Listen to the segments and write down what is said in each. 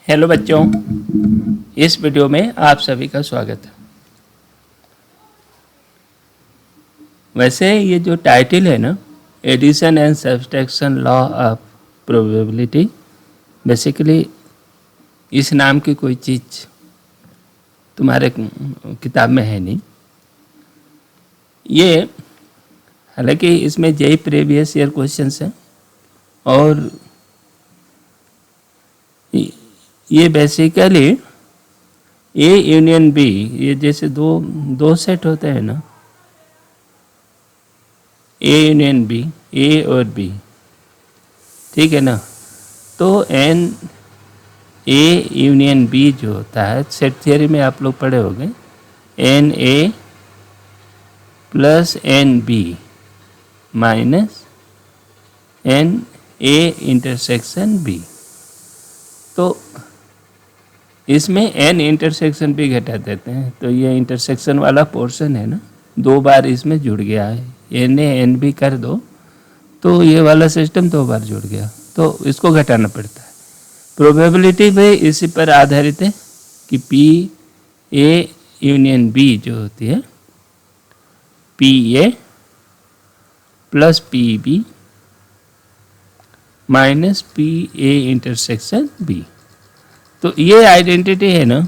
Hello बच्चों, इस video में आप सभी का स्वागत है। वैसे ये जो टाइटल है ना, addition and subtraction law of probability, basically इस नाम की कोई चीज़ तुम्हारे किताब में है नहीं। ये हालांकि इसमें जेई प्रीवियस ईयर क्वेश्चंस हैं और ये बेसिकली ए यूनियन बी, ये जैसे दो सेट होते हैं ना, ए यूनियन बी, ए और बी, ठीक है ना। तो एन ए यूनियन बी जो होता है, सेट थियरी में आप लोग पढ़े होंगे, n A plus n B minus n A intersection B. तो इसमें एन इंटरसेक्शन भी घटा देते हैं, तो ये इंटरसेक्शन वाला पोर्शन है ना, दो बार इसमें जुड़ गया है। एन ए एन बी कर दो तो ये वाला सिस्टम दो बार जुड़ गया, तो इसको घटाना पड़ता है। प्रोबेबिलिटी भी इसी पर आधारित है कि पी ए यूनियन बी जो होती है, P A plus P B minus P A intersection B. तो ये आइडेंटिटी है ना,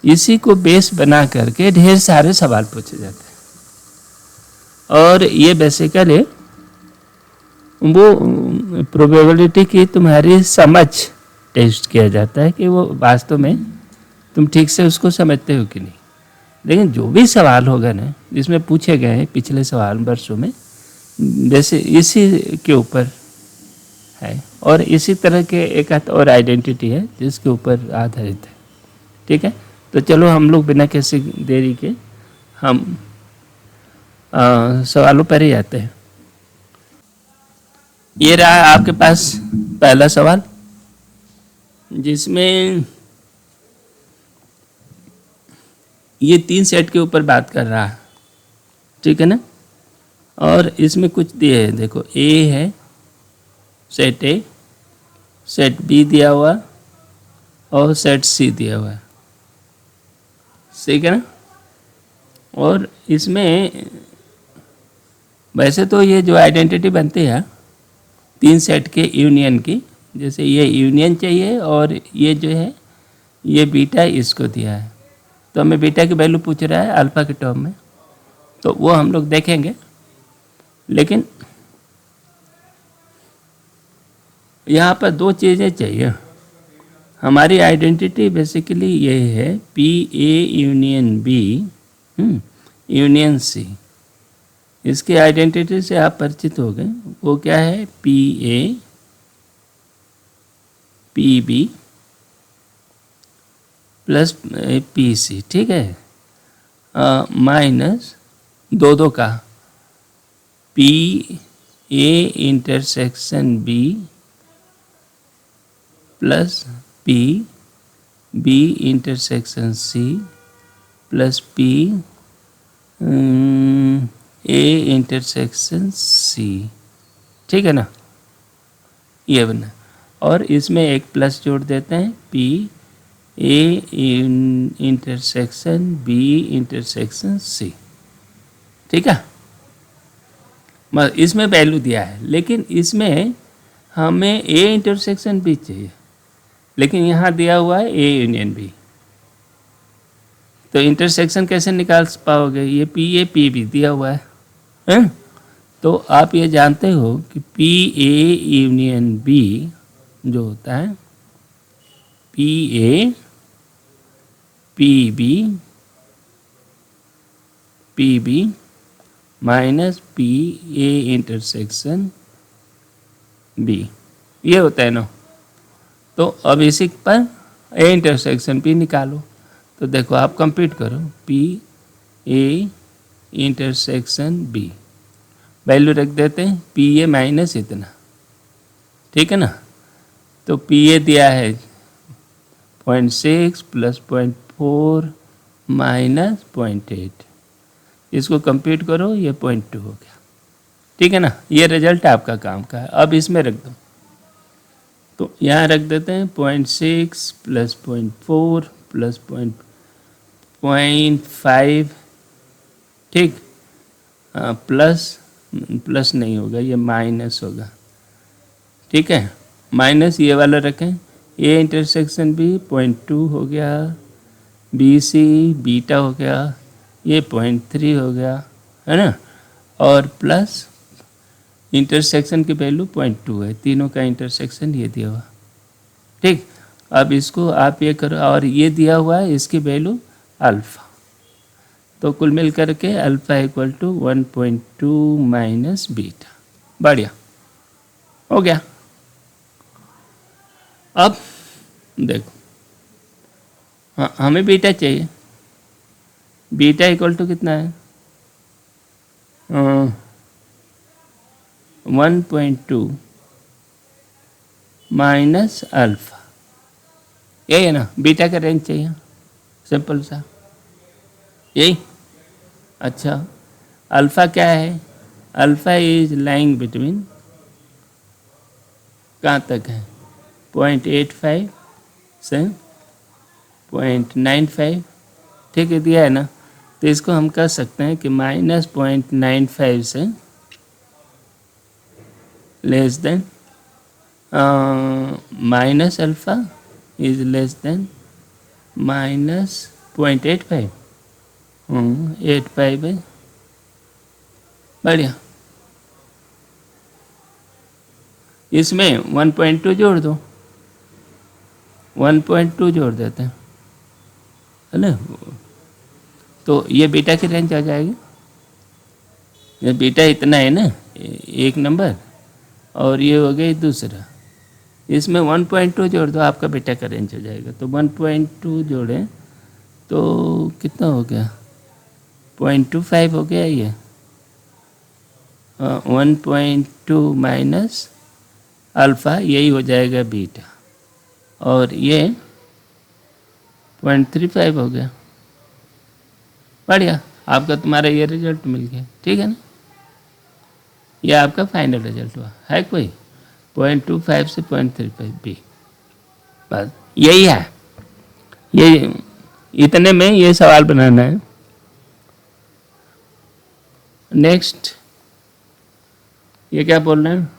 इसी को बेस बना करके ढेर सारे सवाल पूछे जाते हैं। और ये बेसिकली वो प्रोबेबिलिटी की तुम्हारी समझ टेस्ट किया जाता है कि वो वास्तव में तुम ठीक से उसको समझते हो कि नहीं। लेकिन जो भी सवाल होगा ना, जिसमें पूछे गए हैं पिछले सवाल वर्षों में, जैसे इसी के ऊपर है और इसी तरह के एक और आइडेंटिटी है जिसके ऊपर आधारित है। ठीक है, तो चलो हम लोग बिना किसी देरी के हम सवालों पर ही आते हैं। ये रहा आपके पास पहला सवाल, जिसमें ये 3 सेट के ऊपर बात कर रहा है, ठीक है ना। और इसमें कुछ दिए हैं, देखो ए है सेट ए, सेट बी दिया हुआ और सेट सी दिया हुआ है, ठीक है ना। और इसमें वैसे तो ये जो आइडेंटिटी बनती है 3 सेट के यूनियन की, जैसे ये यूनियन चाहिए और ये जो है ये बीटा इसको दिया है, तो हमें बीटा की वैल्यू पूछ रहा है अल्फा के टर्म में, तो वो हम लोग देखेंगे। लेकिन यहाँ पर 2 चीज़ें चाहिए। हमारी आइडेंटिटी बेसिकली ये है P A union B union C. इसकी आइडेंटिटी से आप परिचित हो गए, वो क्या है, P A P B plus P C, ठीक है, माइनस दो का P A intersection B plus P B intersection C plus P A intersection C, ठीक है ना, ये बना। और इसमें एक प्लस जोड़ देते हैं, P A intersection B intersection C, ठीक है। इसमें वैल्यू दिया है, लेकिन इसमें हमें ए इंटरसेक्शन बी चाहिए, लेकिन यहाँ दिया हुआ है ए यूनियन बी, तो इंटरसेक्शन कैसे निकाल पाओगे, ये पी ए पी बी दिया हुआ है। तो आप ये जानते हो कि पी ए यूनियन बी जो होता है P A P B minus P A intersection B, ये होता है ना। तो अब इसी पर ए इंटरसेक्शन बी निकालो, तो देखो आप कंप्लीट करो, P A intersection B, value रख देते हैं पी ए माइनस इतना, ठीक है ना। तो पी ए दिया है 0.6 प्लस 0.4 माइनस 0.8, इसको कंप्लीट करो, ये 0.2 हो गया, ठीक है ना। ये रिजल्ट आपका काम का है। अब इसमें रख दो, तो यहाँ रख देते हैं 0.6 प्लस 0.4 प्लस 0.5, ठीक। प्लस नहीं होगा, ये माइनस होगा, ठीक है। माइनस ये वाला रखें, ए इंटरसेक्शन बी 0.2 हो गया, बी सी बीटा हो गया, ये 0.3 हो गया, है ना। और प्लस इंटरसेक्शन की वैल्यू 0.2 है, तीनों का इंटरसेक्शन ये दिया हुआ, ठीक। अब इसको आप ये करो, और ये दिया हुआ है इसकी वैल्यू अल्फ़ा। तो कुल मिल करके alpha equal to 1.2 minus beta. बढ़िया हो गया। अब देखो, हाँ, हमें बीटा चाहिए। बीटा इक्वल टू कितना है? 1.2 माइनस अल्फ़ा, यही है ना। बीटा का रेंज चाहिए, सिंपल सा यही। अच्छा, अल्फ़ा क्या है? अल्फ़ा इज लाइंग बिटवीन, कहाँ तक है? 0.85 से 0.95, ठीक है, दिया है ना। तो इसको हम कह सकते हैं कि माइनस 0.95 से less than minus alpha is less then minus 0.85, 85 है। बढ़िया, इसमें 1.2 जोड़ दो, 1.2 जोड़ देते हैं, है ना। तो ये बीटा की रेंज आ जाएगी। ये बीटा इतना है ना, एक नंबर, और ये हो गया दूसरा। इसमें 1.2 जोड़ दो, आपका बीटा का रेंज हो जाएगा। तो 1.2 जोड़ें तो कितना हो गया? 0.25 हो गया ये। 1.2 माइनस अल्फ़ा, यही हो जाएगा बीटा, और ये 0.35 हो गया। बढ़िया, आपका तुम्हारा ये रिजल्ट मिल गया, ठीक है ना। ये आपका फाइनल रिजल्ट हुआ है। कोई 0.25 से 0.35 बी, बस यही है। ये इतने में ये सवाल बनाना है। नेक्स्ट, ये क्या बोल रहे हैं?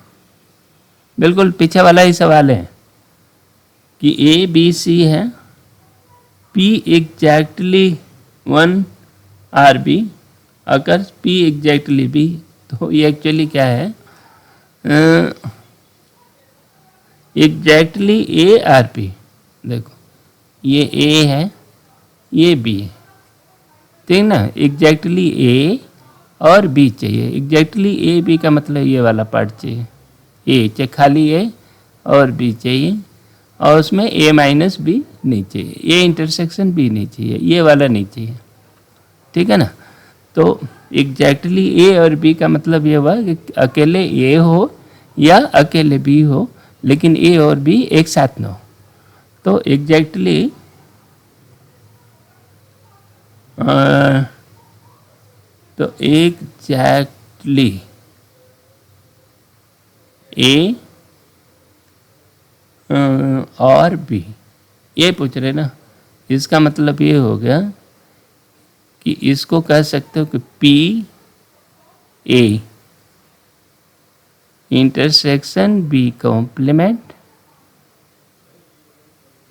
बिल्कुल पीछे वाला ही सवाल है कि ए बी सी है, पी एग्जैक्टली 1 आर बी, अगर पी एग्जैक्टली बी, तो ये एक्चुअली क्या है? Exactly A R P. देखो, ये ए है, ये बी है, ठीक ना। एग्जैक्टली ए और बी चाहिए। एग्जैक्टली ए बी का मतलब ये वाला पार्ट चाहिए, ए चाहे खाली ए और बी चाहिए, और उसमें ए माइनस बी नहीं चाहिए, ए इंटरसेक्शन बी नहीं चाहिए, ये वाला नहीं चाहिए, ठीक है ना। तो एग्जैक्टली ए और बी का मतलब ये हुआ कि अकेले ए हो या अकेले बी हो, लेकिन ए और बी एक साथ न हो। तो एग्जैक्टली ए और बी, ये पूछ रहे ना। इसका मतलब ये हो गया कि इसको कह सकते हो कि P A intersection B complement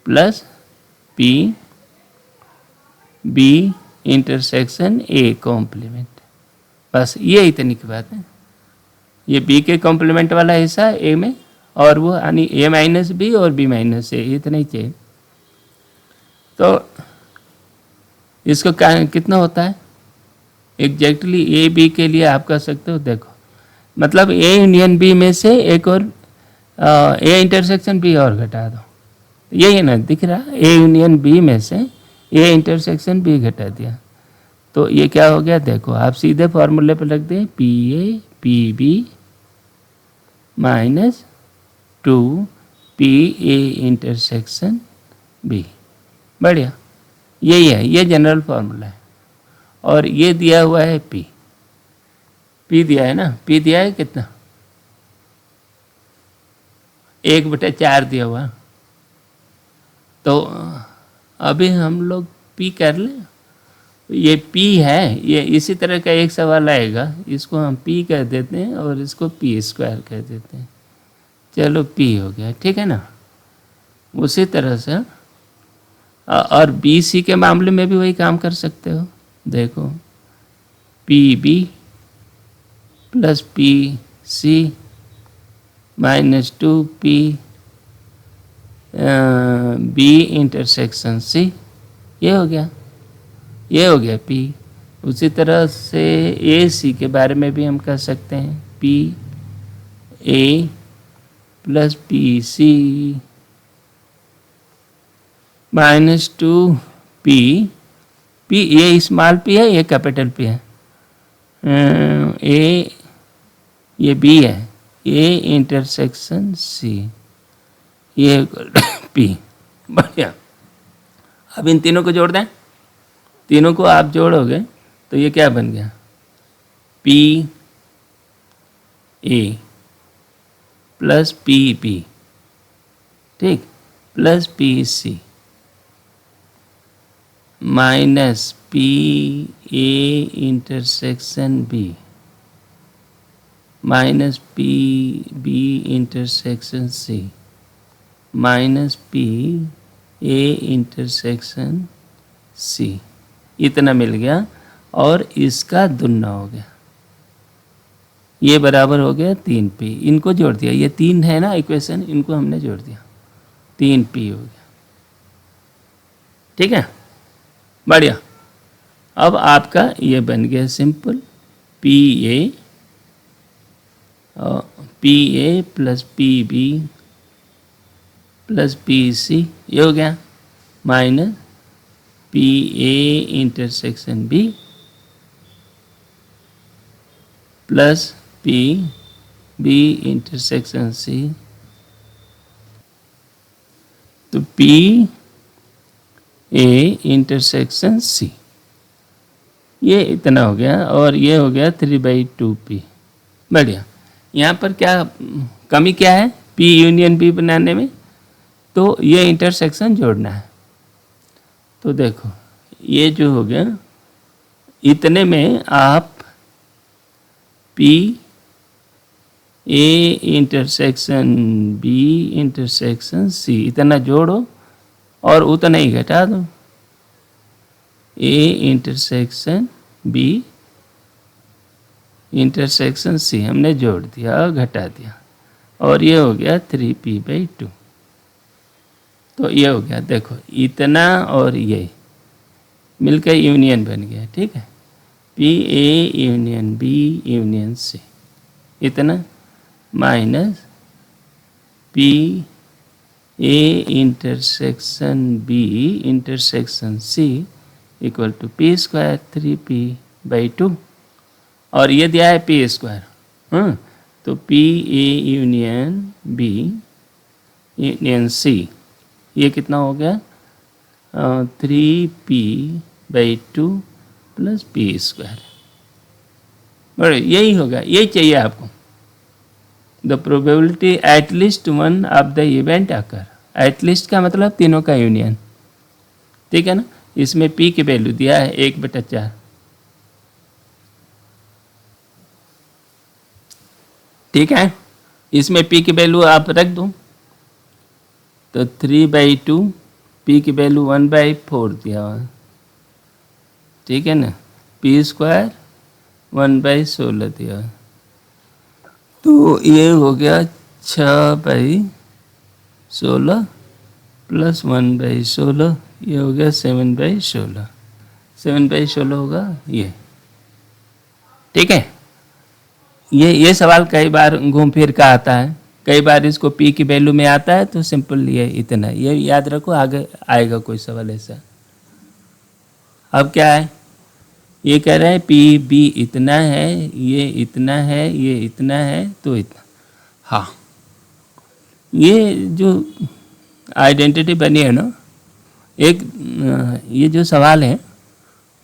plus P B intersection A complement. बस ये इतनी की बात है। ये बी के कॉम्प्लीमेंट वाला हिस्सा ए में, और वो यानी ए माइनस बी और बी माइनस ए, इतना ही चाहिए। तो इसको कितना होता है? एग्जैक्टली ए बी के लिए आप कह सकते हो, देखो मतलब ए यूनियन बी में से एक और ए इंटरसेक्शन बी और घटा दो, यही है ना, दिख रहा। ए यूनियन बी में से ए इंटरसेक्शन बी घटा दिया, तो ये क्या हो गया? देखो, आप सीधे फॉर्मूले पर रख दें, P A P B minus 2 P A intersection B. बढ़िया, यही है, ये जनरल फार्मूला है। और ये दिया हुआ है पी, पी दिया है ना, पी दिया है कितना? 1/4 दिया हुआ। तो अभी हम लोग P कर लें। ये P है, ये इसी तरह का एक सवाल आएगा, इसको हम P कह देते हैं और इसको P² कह देते हैं। चलो P हो गया, ठीक है ना। उसी तरह से और BC के मामले में भी वही काम कर सकते हो। देखो PB plus PC minus 2P B intersection C, ये हो गया P। उसी तरह से AC के बारे में भी हम कह सकते हैं PA plus PC minus 2P, ये स्मॉल p है, ये कैपिटल P है। ये B है, A इंटरसेक्शन C, ये P। बढ़िया। अब इन तीनों को जोड़ दें। तीनों को आप जोड़ोगे तो ये क्या बन गया, PA प्लस PB, ठीक, plus PC minus PA intersection B minus PB intersection C minus PA intersection C, इतना मिल गया। और इसका दुना हो गया, ये बराबर हो गया 3P। इनको जोड़ दिया, ये 3 है ना इक्वेशन, इनको हमने जोड़ दिया, 3P हो गया, ठीक है। बढ़िया। अब आपका ये बन गया simple PA plus PB plus PC, ये हो गया, minus PA intersection B plus PB intersection C। तो PA इंटरसेक्शन C, ये इतना हो गया और ये हो गया 3/2P। बढ़िया। यहाँ पर क्या कमी क्या है P यूनियन B बनाने में, तो ये इंटरसेक्शन जोड़ना है। तो देखो ये जो हो गया, इतने में आप PA intersection B intersection C इतना जोड़ो और उतना ही घटा दो। A intersection B intersection C हमने जोड़ दिया और घटा दिया, और ये हो गया 3P/2। तो ये हो गया, देखो इतना और ये मिलकर यूनियन बन गया, ठीक है। PA union B union C, इतना minus PA intersection B intersection C equal to P² 3P/2, और ये दिया है P²। तो PA union B union C, ये कितना हो गया 3P/2 प्लस P²। बड़े यही होगा, यही चाहिए आपको। The probability at least one of the event occur, at least का मतलब तीनों का यूनियन, ठीक है ना। इसमें P की वैल्यू दिया है 1/4, ठीक है। इसमें P की वैल्यू आप रख दो, तो 3/2, P की वैल्यू 1/4 दिया हुआ, ठीक है ना। P² 1/16 दिया, तो ये हो गया 6/16 प्लस 1/16, ये हो गया 7/16, 7/16 होगा ये, ठीक है। ये सवाल कई बार घूम फिर का आता है, कई बार इसको P की वैल्यू में आता है, तो सिंपल ये इतना, ये याद रखो, आगे आएगा कोई सवाल ऐसा। अब क्या है, ये कह रहे हैं PB इतना है, ये इतना है, ये इतना है, तो इतना। हाँ, ये जो आइडेंटिटी बनी है ना, एक ये जो सवाल है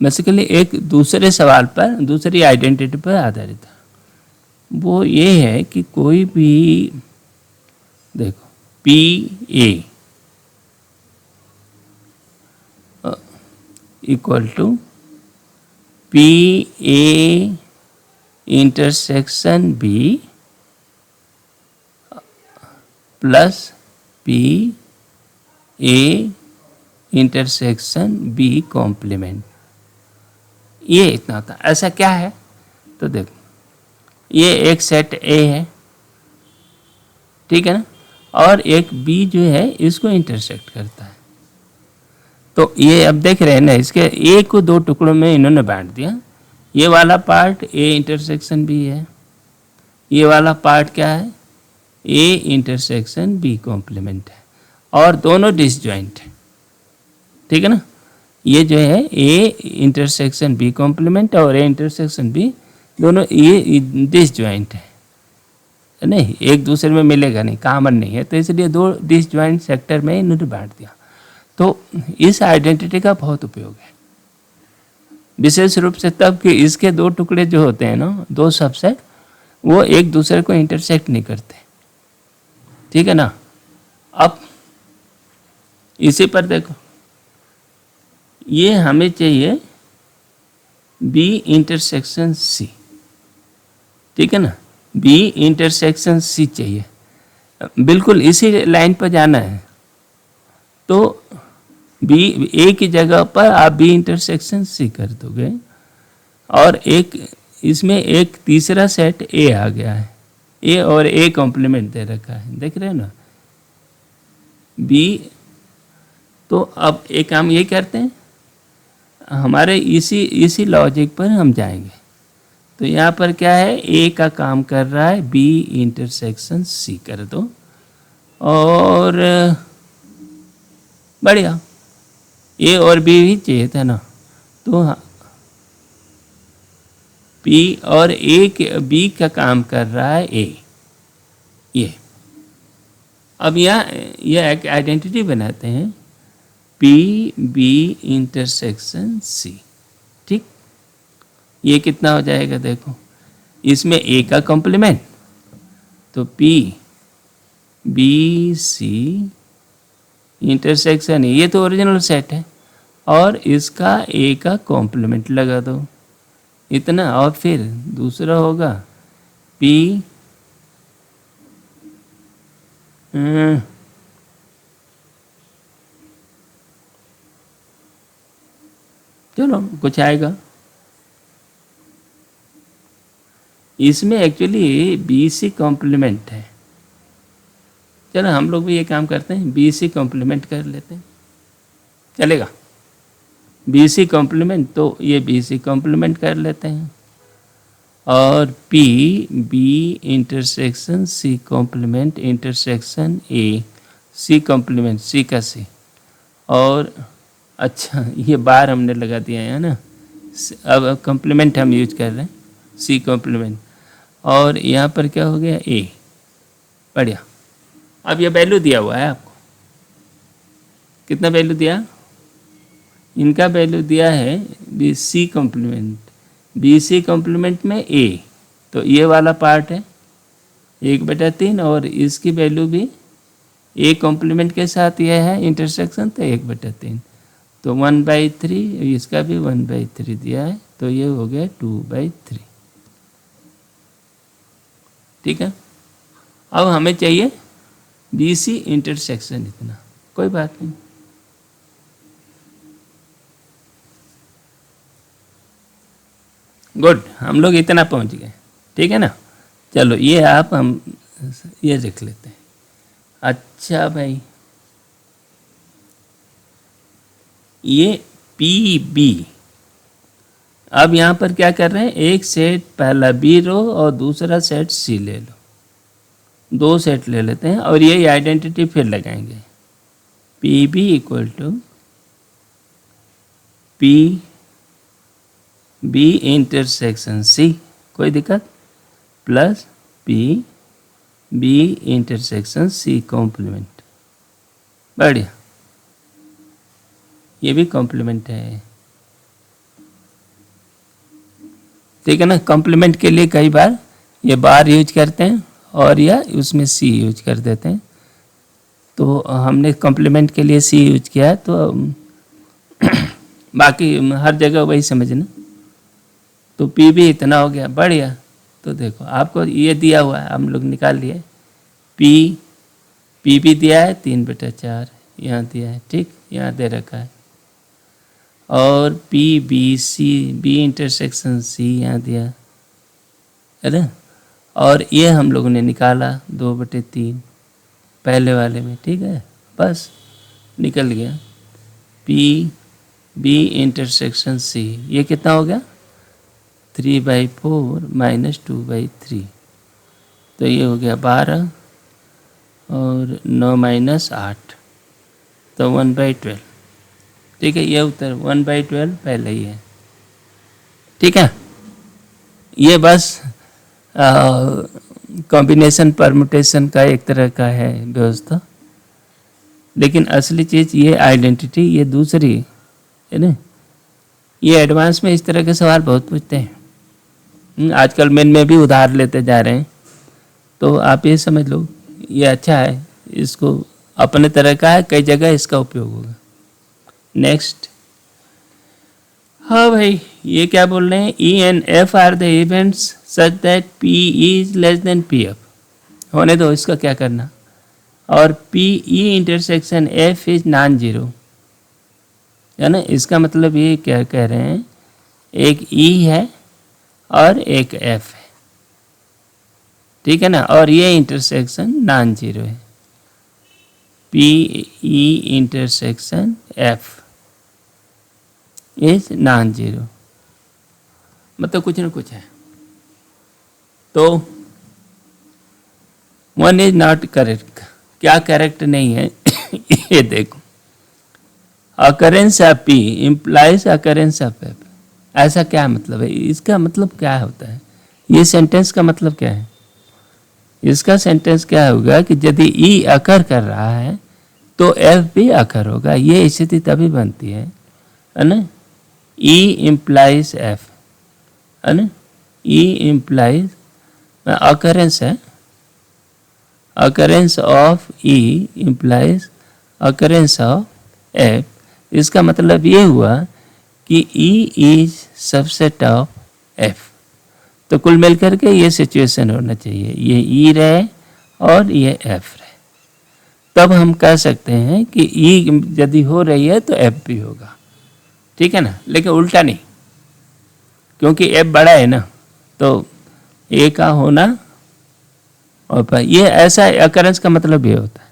बेसिकली एक दूसरे सवाल पर, दूसरी आइडेंटिटी पर आधारित है। वो ये है कि कोई भी, देखो P A equal to P A intersection B plus P A intersection B complement. ये इतना होता है। ऐसा क्या है तो देखो, ये एक सेट ए है, ठीक है ना, और एक बी जो है इसको इंटरसेक्ट करता है। तो ये अब देख रहे हैं ना, इसके ए को दो टुकड़ों में इन्होंने बांट दिया। ये वाला पार्ट ए इंटरसेक्शन बी है, ये वाला पार्ट क्या है, ए इंटरसेक्शन बी कॉम्प्लीमेंट है, और दोनों डिसजॉइंट है, ठीक है ना। ये जो है ए इंटरसेक्शन बी कॉम्प्लीमेंट और ए इंटरसेक्शन बी दोनों ये डिसजॉइंट है, नहीं एक दूसरे में मिलेगा नहीं, कॉमन नहीं है, तो इसलिए दो डिसजॉइंट सेक्टर में इन्होंने बांट दिया। तो इस आइडेंटिटी का बहुत उपयोग है, विशेष रूप से तब कि इसके दो टुकड़े जो होते हैं ना, दो सबसेट, वो एक दूसरे को इंटरसेक्ट नहीं करते, ठीक है ना। अब इसी पर देखो, ये हमें चाहिए बी इंटरसेक्शन सी, ठीक है ना, बी इंटरसेक्शन सी चाहिए, बिल्कुल इसी लाइन पर जाना है। तो बी ए की जगह पर आप बी इंटरसेक्शन सी कर दोगे, और एक इसमें एक तीसरा सेट ए आ गया है, ए और ए कॉम्प्लीमेंट दे रखा है, देख रहे हो ना बी। तो अब एक काम ये करते हैं, हमारे इसी लॉजिक पर हम जाएंगे। तो यहाँ पर क्या है, ए का काम कर रहा है, बी इंटरसेक्शन सी कर दो, और बढ़िया ए और बी भी चाहिए था ना, तो हाँ पी और ए के बी का काम कर रहा है ए। ये अब यहाँ यह एक आइडेंटिटी बनाते हैं, पी बी इंटरसेक्शन सी, ठीक। ये कितना हो जाएगा देखो, इसमें ए का कॉम्प्लीमेंट, तो पी बी सी इंटरसेक्शन, ये तो ओरिजिनल सेट है, और इसका ए का कॉम्प्लीमेंट लगा दो इतना, और फिर दूसरा होगा पी चलो कुछ आएगा इसमें, एक्चुअली बी सी कॉम्प्लीमेंट है। चलो हम लोग भी ये काम करते हैं, बी सी कॉम्प्लीमेंट कर लेते हैं, चलेगा। बी सी कॉम्प्लीमेंट, तो ये बी सी कॉम्प्लीमेंट कर लेते हैं, और P B intersection C complement intersection A C complement C का सी, और अच्छा ये बार हमने लगा दिया है ना, अब कॉम्प्लीमेंट हम यूज कर रहे हैं सी कॉम्प्लीमेंट, और यहाँ पर क्या हो गया ए, बढ़िया। अब ये वैल्यू दिया हुआ है आपको, कितना वैल्यू दिया, इनका वैल्यू दिया है B C complement, B C complement में ए, तो ये वाला पार्ट है 1/3, और इसकी वैल्यू भी ए कॉम्प्लीमेंट के साथ यह है इंटरसेक्शन, तो 1/3, तो 1/3, इसका भी 1/3 दिया है, तो ये हो गया 2/3, ठीक है। अब हमें चाहिए बी सी इंटरसेक्शन इतना, कोई बात नहीं, गुड, हम लोग इतना पहुंच गए, ठीक है ना। चलो ये आप हम ये लिख लेते हैं। अच्छा भाई, ये पी बी, अब यहाँ पर क्या कर रहे हैं, एक सेट पहला बी रो और दूसरा सेट सी ले लो, दो सेट ले लेते हैं, और ये आइडेंटिटी फिर लगाएंगे, P B equal to P B intersection C, कोई दिक्कत, plus P B intersection C complement, बढ़िया, ये भी कॉम्प्लीमेंट है, ठीक है ना। कॉम्प्लीमेंट के लिए कई बार ये बार यूज करते हैं, और या उसमें सी यूज कर देते हैं, तो हमने कॉम्प्लीमेंट के लिए सी यूज किया है, तो बाकी हर जगह वही समझना। तो पी भी इतना हो गया, बढ़िया। तो देखो आपको ये दिया हुआ है, हम लोग निकाल लिए। पी भी दिया है 3/4 यहाँ दिया है, ठीक, यहाँ दे रखा है। और P B C, B intersection C यहाँ दिया है ना। और ये हम लोगों ने निकाला 2/3 पहले वाले में, ठीक है, बस निकल गया। पी बी इंटरसेक्शन सी, ये कितना हो गया 3/4 - 2/3, तो ये हो गया 12 और 9 - 8, तो 1/12, ठीक है। ये उत्तर 1/12 पहले ही है, ठीक है। ये बस कॉम्बिनेशन परमुटेशन का एक तरह का है व्यवस्था, लेकिन असली चीज़ ये आइडेंटिटी ये दूसरी है ना। ये एडवांस में इस तरह के सवाल बहुत पूछते हैं, आजकल मेन में भी उधार लेते जा रहे हैं। तो आप ये समझ लो ये अच्छा है, इसको अपने तरह का है, कई जगह इसका उपयोग होगा। नेक्स्ट, हाँ भाई, ये क्या बोल रहे हैं, E and F R the events such that P is less then P F. होने दो, इसका क्या करना। और P E intersection F is non zero, है ना। इसका मतलब ये क्या कह रहे हैं, एक ई है और एक एफ है, ठीक है ना, और ये इंटरसेक्शन नॉन जीरो है। P E intersection F is non zero, मतलब कुछ ना कुछ है। तो वन इज नॉट करेक्ट, क्या करेक्ट नहीं है ये देखो, occurrence of P implies occurrence of F, ऐसा क्या मतलब है, इसका मतलब क्या होता है, ये सेंटेंस का मतलब क्या है। इसका सेंटेंस क्या होगा कि यदि ई अकर कर रहा है तो एफ भी अकर होगा, ये स्थिति तभी बनती है ना। ई इम्प्लाइज एफ, है ना, ई इम्प्लाइज अकरेंस है, occurrence of E implies occurrence of F. इसका मतलब ये हुआ कि E is subset of F. तो कुल मिलकर के ये सिचुएशन होना चाहिए, ये ई रहे और ये एफ रहे, तब हम कह सकते हैं कि ई यदि हो रही है तो एफ भी होगा, ठीक है ना। लेकिन उल्टा नहीं, क्योंकि एफ बड़ा है ना, तो ए का होना और ये ऐसा अकरेंस का मतलब ये होता है।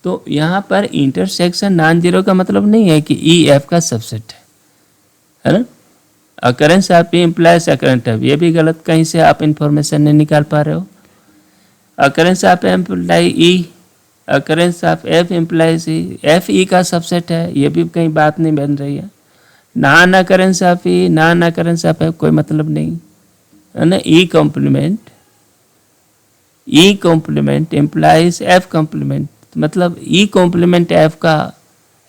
तो यहाँ पर इंटरसेक्शन नॉन जीरो का मतलब नहीं है कि ई एफ का सबसेट है ना। Occurrence of implies occurrence of, ये भी गलत कहीं से आप इंफॉर्मेशन नहीं निकाल पा रहे हो। Occurrence of imply E, occurrence of F implies E, F E का सबसेट है, ये भी कहीं बात नहीं बन रही है। Non occurrence of E, non occurrence of F, कोई मतलब नहीं है ना। E complement implies F complement, मतलब ई कॉम्प्लीमेंट एफ का,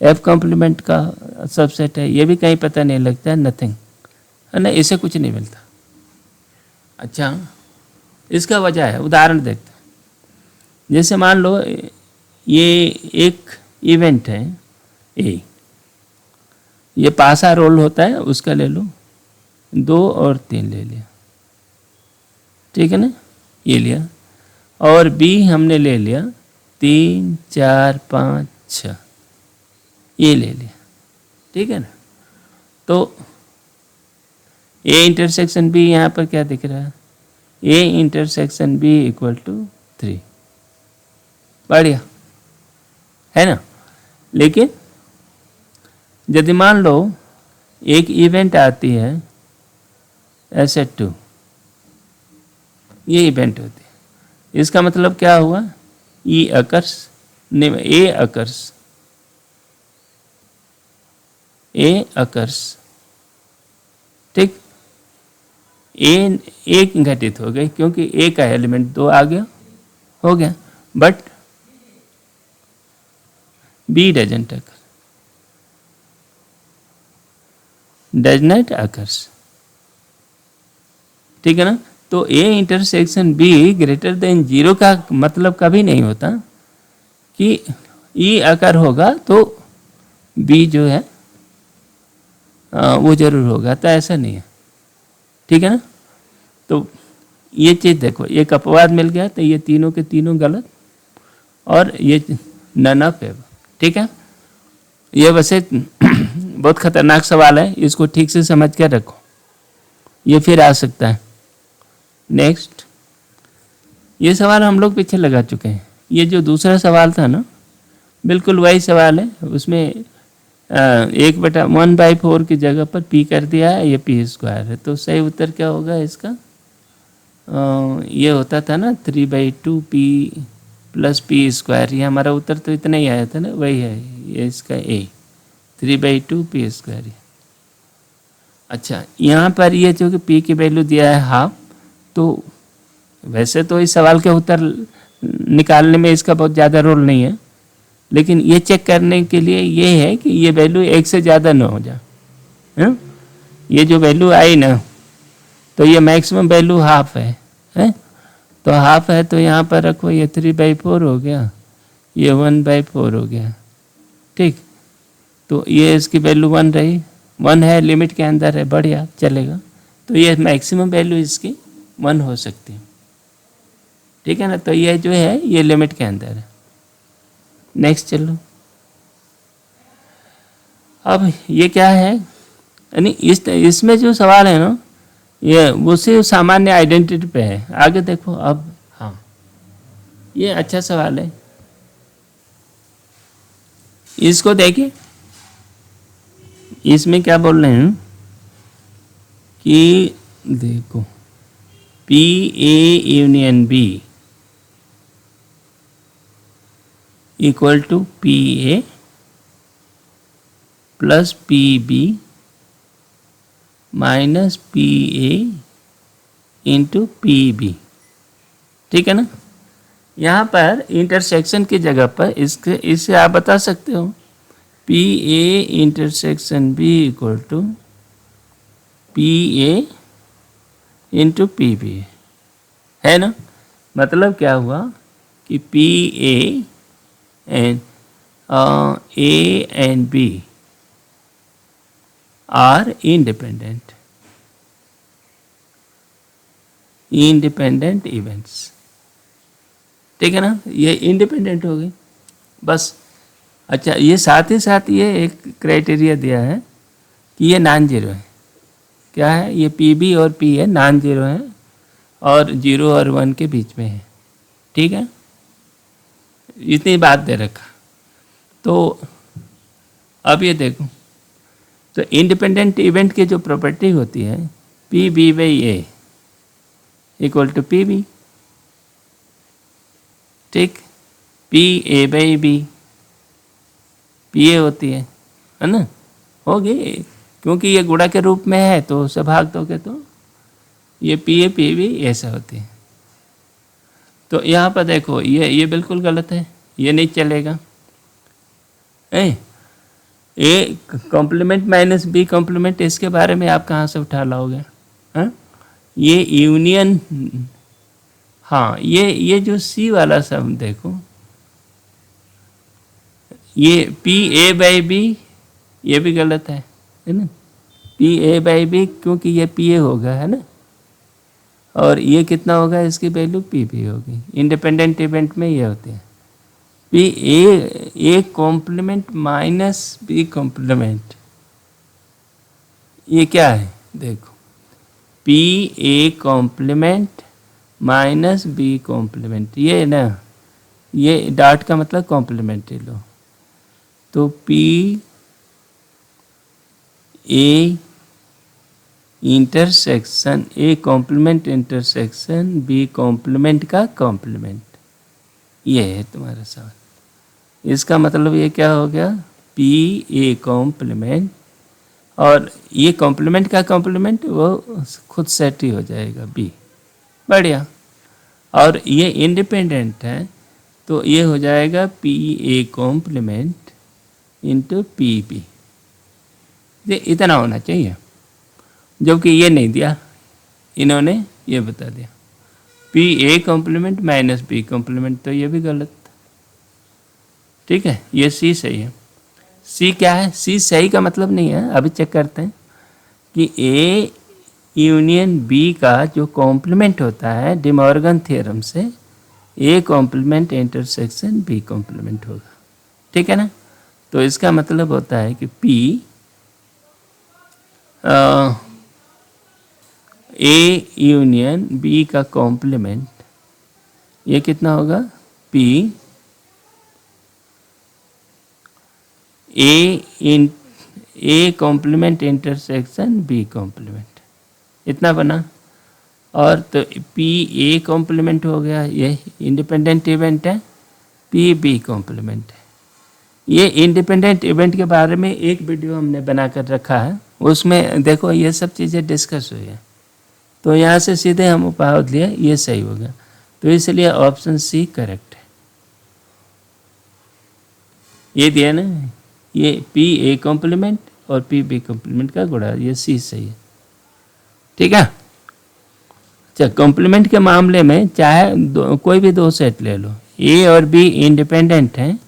एफ कॉम्प्लीमेंट का सबसेट है, ये भी कहीं पता नहीं लगता है, नथिंग है ना, इसे कुछ नहीं मिलता। अच्छा, इसका वजह है, उदाहरण देखते हैं। जैसे मान लो ये एक इवेंट है ए, ये पासा रोल होता है, उसका ले लो 2 और 3 ले लिया, ठीक है ना, ये लिया। और बी हमने ले लिया 3 4 5 6, ये ले लिया, ठीक है ना। तो ए इंटरसेक्शन बी यहाँ पर क्या दिख रहा है, A intersection B equal to 3, बढ़िया है ना। लेकिन यदि मान लो एक इवेंट आती है एसेट 2, ये इवेंट होती है, इसका मतलब क्या हुआ, ई अकर्स ए अकर्स, ए अकर्स, ठीक। ए एक घटित हो गई क्योंकि ए का एलिमेंट 2 आ गया, हो गया, but B doesn't occur, does not occurs, ठीक है ना। तो A intersection B greater than 0 का मतलब कभी नहीं होता कि ई अगर होगा तो बी जो है वो जरूर होगा, तो ऐसा नहीं है, ठीक है ना। तो ये चीज़ देखो, एक अपवाद मिल गया तो ये तीनों के तीनों गलत, और ये नन ऑफ एव, ठीक है। ये वैसे बहुत खतरनाक सवाल है, इसको ठीक से समझ कर रखो, ये फिर आ सकता है। नेक्स्ट, ये सवाल हम लोग पीछे लगा चुके हैं। ये जो दूसरा सवाल था ना, बिल्कुल वही सवाल है, उसमें 1/1/4 की जगह पर पी कर दिया है, ये पी स्क्वायर है। तो सही उत्तर क्या होगा इसका? ये होता था ना 3/2 पी प्लस पी स्क्वायर, ये हमारा उत्तर तो इतना ही आया था ना, वही है ये इसका ए, 3/2 पी स्क्वायर। अच्छा, यहाँ पर ये जो कि पी की वैल्यू दिया है हाफ, तो वैसे तो इस सवाल के उत्तर निकालने में इसका बहुत ज़्यादा रोल नहीं है, लेकिन ये चेक करने के लिए ये है कि ये वैल्यू एक से ज़्यादा ना हो जाए। ये जो वैल्यू आई ना, तो ये मैक्सिमम वैल्यू हाफ है, तो हाफ है तो यहाँ पर रखो, ये 3/4 हो गया, ये 1/4 हो गया, ठीक। तो ये इसकी वैल्यू 1 रही, 1 है, लिमिट के अंदर है, बढ़िया चलेगा। तो ये मैक्सिमम वैल्यू इसकी 1 हो सकती है, ठीक है ना। तो ये जो है ये लिमिट के अंदर है। नेक्स्ट चलो, अब ये क्या है, यानी इसमें जो सवाल है ना, ये उसी सामान्य आइडेंटिटी पे है। आगे देखो अब, हाँ ये अच्छा सवाल है, इसको देखिए। इसमें क्या बोल रहे हैं कि देखो, P A union B equal to P A plus P B minus P A into P B, ठीक है ना। यहाँ पर इंटरसेक्शन की जगह पर इससे आप बता सकते हो P A intersection B equal to P A into P B, है ना। मतलब क्या हुआ कि P A and B are independent events, ठीक है ना। ये इंडिपेंडेंट हो गई बस। अच्छा, ये साथ ही साथ ये एक क्राइटेरिया दिया है कि ये नॉन जीरो है। क्या है? ये पी बी और पी ए नॉन जीरो है और 0 और 1 के बीच में है, ठीक है। इतनी बात दे रखा। तो अब ये देखो, तो इंडिपेंडेंट इवेंट की जो प्रॉपर्टी होती है P B by A equal to P B, ठीक। P A by B P A होती है ना, होगी, क्योंकि ये गुणा के रूप में है तो उसे भाग दोगे तो ये पी ए पी बी ऐसा होती है। तो यहाँ पर देखो, ये बिल्कुल गलत है, ये नहीं चलेगा। A complement minus B complement, इसके बारे में आप कहाँ से उठा लाओगे? हाँ, ये यूनियन, हाँ ये जो सी वाला सब देखो, ये पी ए बाई बी ये भी गलत है ना। पी ए बाई बी, क्योंकि ये पी ए होगा, है ना, और ये कितना होगा, इसकी वैल्यू पी बी होगी। इंडिपेंडेंट इवेंट में ये होते हैं P A complement minus B complement, ये क्या है देखो, P A complement minus B complement, ये ना, ये डॉट का मतलब कॉम्प्लीमेंट्री लो, तो P A intersection A complement intersection B complement का कॉम्प्लीमेंट, ये है तुम्हारा सवाल। इसका मतलब ये क्या हो गया, पी ए कॉम्प्लीमेंट, और ये कॉम्प्लीमेंट का कॉम्प्लीमेंट वो खुद सेट ही हो जाएगा बी, बढ़िया। और ये इंडिपेंडेंट है तो ये हो जाएगा P A complement into P B, ये इतना होना चाहिए, जबकि ये नहीं दिया, इन्होंने ये बता दिया P A complement minus B complement, तो ये भी गलत। ठीक है, ये सी सही है। सी क्या है? सी सही का मतलब नहीं है, अभी चेक करते हैं कि ए यूनियन बी का जो कॉम्प्लीमेंट होता है डी मॉर्गन थ्योरम से, A complement intersection B complement होगा। ठीक है ना? तो इसका मतलब होता है कि पी ए यूनियन बी का कॉम्प्लीमेंट, ये कितना होगा? P A complement intersection B complement, इतना बना। और तो पी ए कॉम्प्लीमेंट हो गया, ये इंडिपेंडेंट इवेंट है। पी बी कॉम्प्लीमेंट है। ये इंडिपेंडेंट इवेंट के बारे में एक वीडियो हमने बना कर रखा है, उसमें देखो ये सब चीज़ें डिस्कस हुई है। तो यहाँ से सीधे हम उपाय लिए, ये सही हो गया। तो इसलिए ऑप्शन सी करेक्ट है। ये दिया ना, ये पी ए कॉम्प्लीमेंट और पी बी कॉम्प्लीमेंट का गुणा, ये सी सही है। ठीक है। अच्छा, कॉम्प्लीमेंट के मामले में चाहे कोई भी दो सेट ले लो, ए और बी इंडिपेंडेंट हैं,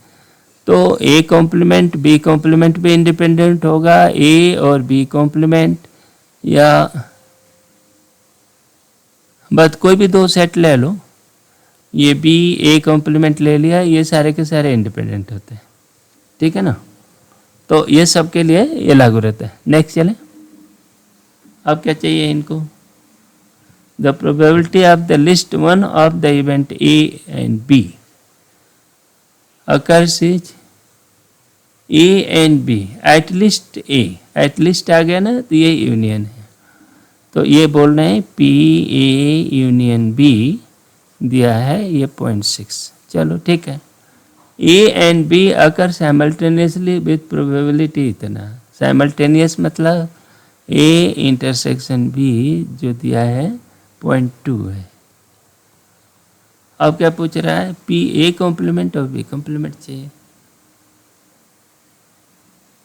तो ए कॉम्प्लीमेंट बी कॉम्प्लीमेंट भी इंडिपेंडेंट होगा। ए और बी कॉम्प्लीमेंट, या बस कोई भी दो सेट ले लो, ये बी ए कॉम्प्लीमेंट ले लिया, ये सारे के सारे इंडिपेंडेंट होते हैं। ठीक है ना? तो ये सब के लिए ये लागू रहता है। नेक्स्ट चले। अब क्या चाहिए इनको? The probability of the list one of the event A and B occurs is A and B, at least A, at least आ गया ना, तो ये यूनियन है। तो ये बोल रहे हैं पी ए यूनियन बी दिया है, ये 0.6। चलो ठीक है। ए and be occur simultaneously with probability इतना, साइमल्टेनियस मतलब ए इंटरसेक्शन बी जो दिया है 0.2 है। अब क्या पूछ रहा है? पी ए कॉम्प्लीमेंट और बी कॉम्प्लीमेंट चाहिए,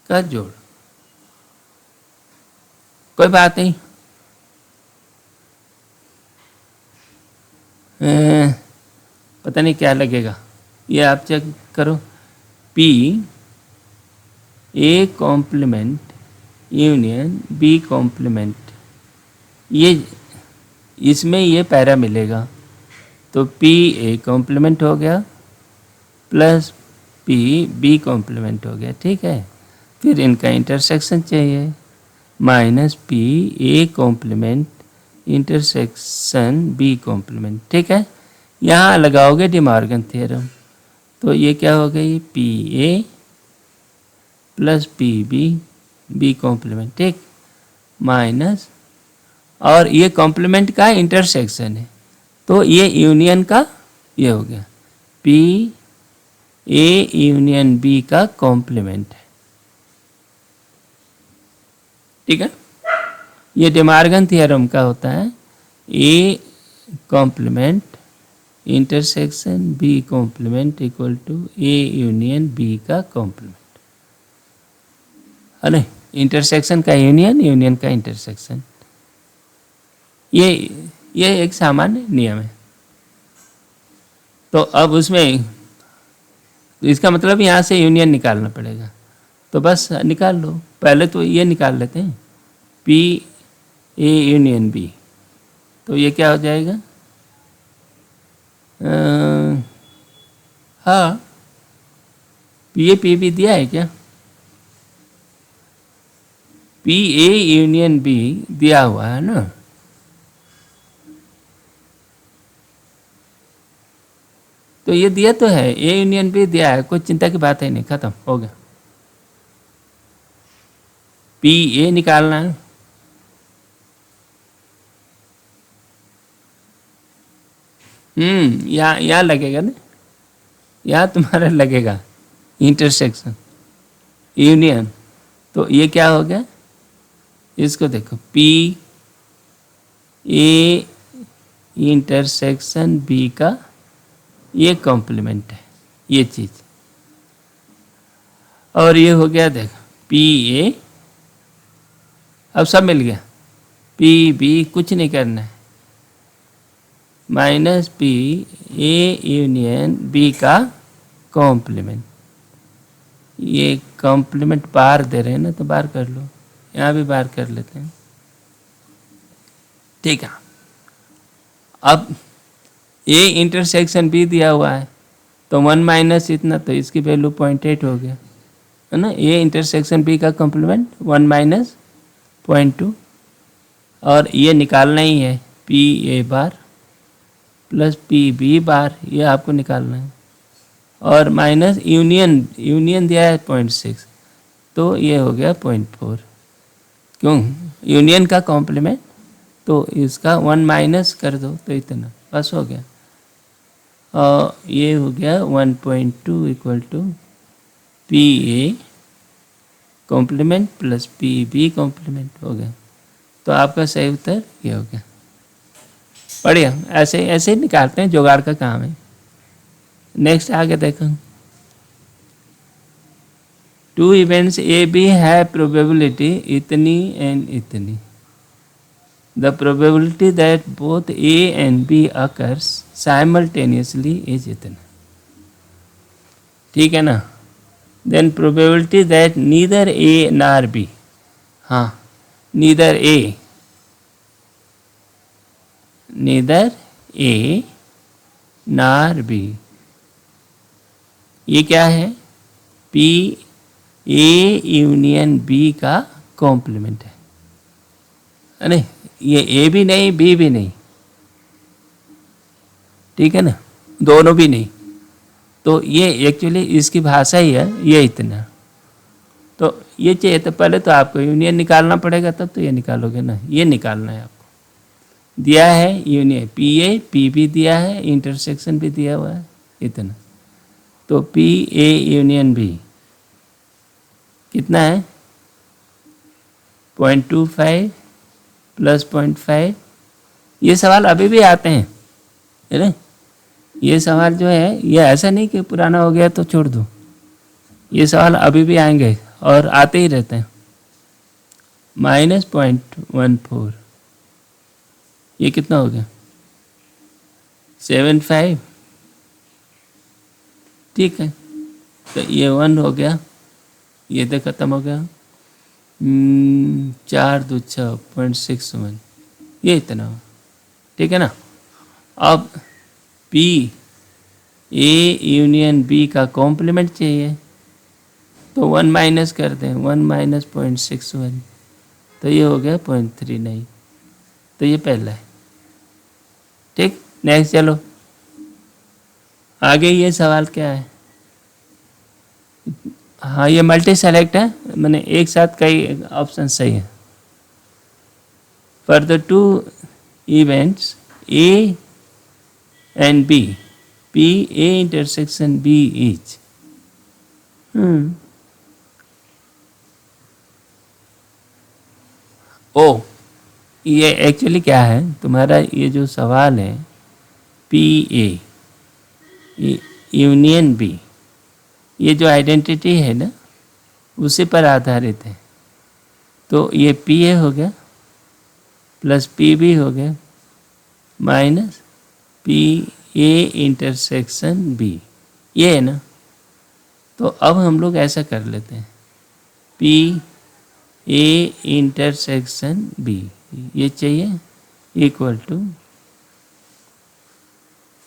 कर जोड़, कोई बात नहीं। पता नहीं क्या लगेगा, ये आप चेक करो। P A complement union B complement, ये इसमें ये पैरा मिलेगा, तो पी ए कॉम्प्लीमेंट हो गया प्लस पी बी कॉम्प्लीमेंट हो गया। ठीक है। फिर इनका इंटरसेक्शन चाहिए, minus P A complement intersection B complement. ठीक है। यहाँ लगाओगे डी मॉर्गन थ्योरम, तो ये क्या हो गई? P A plus P B B complement, ठीक, माइनस, और ये कॉम्प्लीमेंट का इंटरसेक्शन है, तो ये यूनियन का ये हो गया, पी ए यूनियन बी का कॉम्प्लीमेंट है। ठीक है। ये डी मॉर्गन थ्योरम का होता है, A complement intersection B complement equal to A union B का कॉम्प्लीमेंट, है ना? इंटरसेक्शन का यूनियन, यूनियन का इंटरसेक्शन, ये एक सामान्य नियम है। तो अब उसमें इसका मतलब यहाँ से यूनियन निकालना पड़ेगा, तो बस निकाल लो। पहले तो ये निकाल लेते हैं, पी ए यूनियन बी, तो ये क्या हो जाएगा? हाँ, पी ए पी बी दिया है क्या? पी ए यूनियन बी दिया हुआ है ना, तो ये दिया तो है, ए यूनियन बी दिया है, कोई चिंता की बात है नहीं, खत्म हो गया। पी ए निकालना है, यहाँ लगेगा ना, यहाँ तुम्हारा लगेगा इंटरसेक्शन यूनियन, तो ये क्या हो गया? इसको देखो, पी ए इंटरसेक्शन बी का ये कॉम्प्लीमेंट है, ये चीज़, और ये हो गया देखो पी ए, अब सब मिल गया, पी बी कुछ नहीं करना है, minus P A union B का कॉम्प्लीमेंट, ये कॉम्प्लीमेंट बार दे रहे हैं ना, तो बार कर लो, यहाँ भी बार कर लेते हैं। ठीक है, अब ए इंटरसेक्शन बी दिया हुआ है, तो 1 माइनस इतना, तो इसकी वैल्यू 0.8 हो गया, है ना। ए इंटरसेक्शन बी का कॉम्प्लीमेंट 1 माइनस 0.2, और ये निकालना ही है, P A bar plus P B bar, ये आपको निकालना है, और माइनस यूनियन दिया है 0.6, तो ये हो गया 0.4। क्यों, यूनियन का कॉम्प्लीमेंट, तो इसका 1 माइनस कर दो, तो इतना बस हो गया, और ये हो गया 1.2 equal to P A complement plus P B complement हो गया। तो आपका सही उत्तर ये हो गया। बढ़िया, ऐसे ऐसे निकालते हैं, जुगाड़ का काम है। नेक्स्ट आगे देखो, 2 इवेंट्स ए बी है प्रोबेबिलिटी इतनी एंड इतनी, the probability that both A and B occurs simultaneously is इतना। ठीक है ना। Then probability that neither A nor B, हाँ नीदर ए नार बी, ये क्या है, पी ए यूनियन बी का कॉम्प्लीमेंट है, अरे ये ए भी नहीं बी भी नहीं, ठीक है ना, दोनों भी नहीं, तो ये एक्चुअली इसकी भाषा ही है, ये इतना। तो ये चाहिए तो पहले तो आपको यूनियन निकालना पड़ेगा, तब तो ये निकालोगे ना, ये निकालना है आपको। दिया है union P A P B दिया है, इंटरसेक्शन भी दिया हुआ है इतना, तो पी ए यूनियन बी कितना है 0.25 प्लस 0.5। ये सवाल अभी भी आते हैं, है ना। ये सवाल जो है, ये ऐसा नहीं कि पुराना हो गया तो छोड़ दो, ये सवाल अभी भी आएंगे और आते ही रहते हैं। -0.14, ये कितना हो गया 75, ठीक है, तो ये 1 हो गया, ये तो ख़त्म हो गया, 4 2 6 0.61, ये इतना हो, ठीक है ना। अब पी ए यूनियन बी का कॉम्प्लीमेंट चाहिए, तो 1 माइनस कर दें, 1 माइनस 0.61, तो ये हो गया 0.39, तो ये पहला है, ठीक। नेक्स्ट चलो आगे, ये सवाल क्या है, हाँ ये मल्टी सेलेक्ट है, मैंने एक साथ कई ऑप्शन सही है। For the 2 events A and B, P A intersection B is, oh, ये एक्चुअली क्या है तुम्हारा, ये जो सवाल है पी ए यूनियन बी, ये जो आइडेंटिटी है ना उसी पर आधारित है, तो ये पी ए हो गया प्लस पी बी हो गया minus P A intersection B, ये है ना। तो अब हम लोग ऐसा कर लेते हैं, पी ए इंटरसेक्शन बी, ये चाहिए इक्वल टू,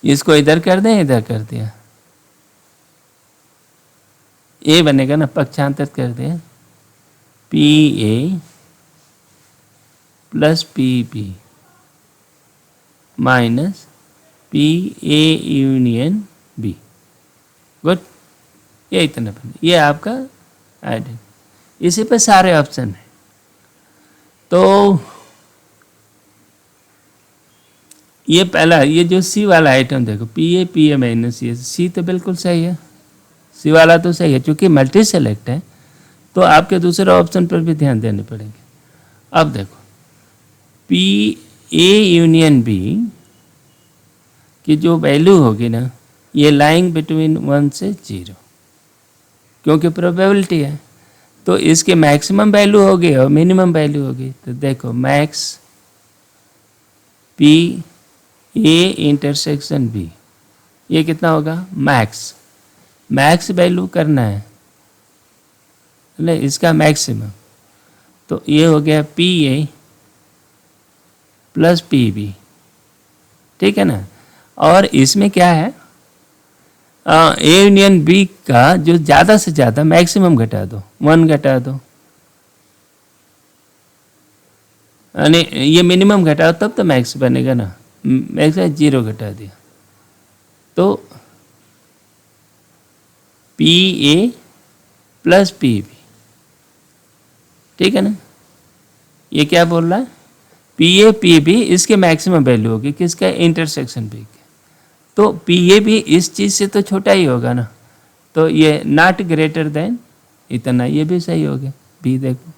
इसको इधर कर दें, इधर कर दिया, ए बनेगा ना, पक्षांतर कर दिया, P A plus P B minus P A union B, good, ये इतना बने, ये आपका आइडेंटिटी, इसी पे सारे ऑप्शन हैं। तो ये पहला, ये जो सी वाला आइटम देखो, पी ए माइनस ये, सी तो बिल्कुल सही है, सी वाला तो सही है, क्योंकि मल्टी सेलेक्ट है, तो आपके दूसरे ऑप्शन पर भी ध्यान देने पड़ेंगे। अब देखो पी ए यूनियन बी की जो वैल्यू होगी ना, ये लाइंग बिटवीन 1 से 0, क्योंकि प्रोबेबिलिटी है, तो इसके मैक्सिमम वैल्यू होगी और मिनिमम वैल्यू होगी। तो देखो max P A intersection B, ये कितना होगा मैक्स, मैक्स वैल्यू करना है, मतलब इसका मैक्सिमम। तो ये हो गया P A plus P B, ठीक है ना। और इसमें क्या है, ए यूनियन बी का जो ज़्यादा से ज़्यादा मैक्सिमम घटा दो, 1 घटा दो, यानी ये मिनिमम घटाओ तब तो मैक्स बनेगा ना। मैक्स 0 घटा दिया तो P A plus P B, ठीक है ना। ये क्या बोल रहा है, पी ए पी बी इसके मैक्सिमम वैल्यू होगी किसका, इंटरसेक्शन बी के। तो पी ए भी इस चीज़ से तो छोटा ही होगा ना, तो ये नॉट ग्रेटर देन इतना, ये भी सही हो गया। बी देखो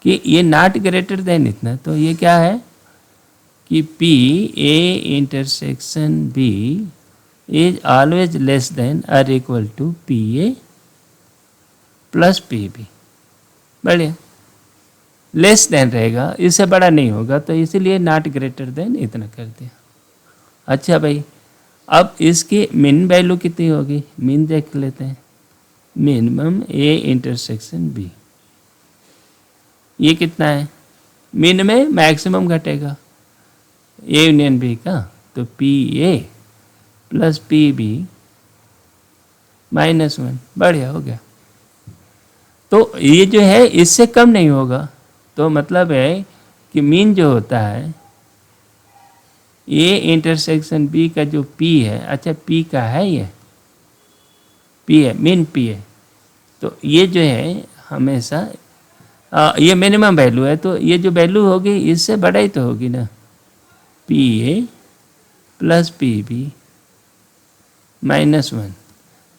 कि ये नॉट ग्रेटर देन इतना, तो ये क्या है कि P A intersection B is always less than और equal to P A plus P B. बढ़िया, लेस देन रहेगा, इससे बड़ा नहीं होगा, तो इसीलिए नॉट ग्रेटर देन इतना कर दिया। अच्छा भाई, अब इसकी मिन वैल्यू कितनी होगी, मिन देख लेते हैं। मिनिमम ए इंटरसेक्शन बी, ये कितना है, मिन में मैक्सिमम घटेगा ए यूनियन बी का, तो P A plus P B -1। बढ़िया हो गया। तो ये जो है इससे कम नहीं होगा, तो मतलब है कि मीन जो होता है ए इंटरसेक्शन बी का जो पी है, अच्छा पी का है, ये पी है, मीन पी है, तो ये जो है हमेशा ये मिनिमम वैल्यू है, तो ये जो वैल्यू होगी इससे बड़ा ही तो होगी ना, P A plus P B -1।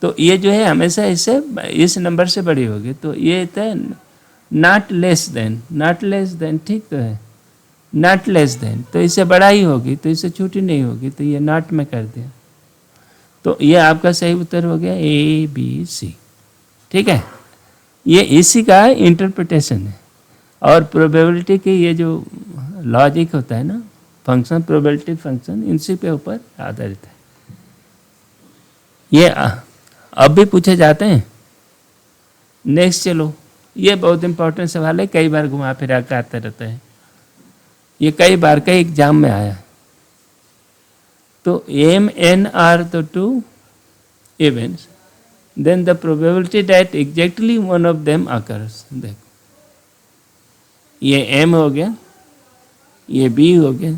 तो ये जो है हमेशा इससे इस नंबर से बड़ी होगी, तो ये तो not less than, not less than, ठीक तो है, नॉट लेस देन, तो इससे बड़ा ही होगी, तो इससे छोटी नहीं होगी, तो ये नॉट में कर दिया। तो ये आपका सही उत्तर हो गया ए बी सी, ठीक है। ये इसी का इंटरप्रिटेशन है, और प्रोबेबिलिटी की ये जो लॉजिक होता है ना, फंक्शन, प्रोबेबिलिटी फंक्शन, इनसी पे ऊपर आधारित है। ये अब भी पूछे जाते हैं। नेक्स्ट चलो, ये बहुत इंपॉर्टेंट सवाल है, कई बार घुमा फिरा कर आते रहता है, ये कई बार का एग्जाम में आया। तो एम एन आर तो 2 events, then the probability that exactly one of them occurs, देखो ये m हो गया, ये b हो गया,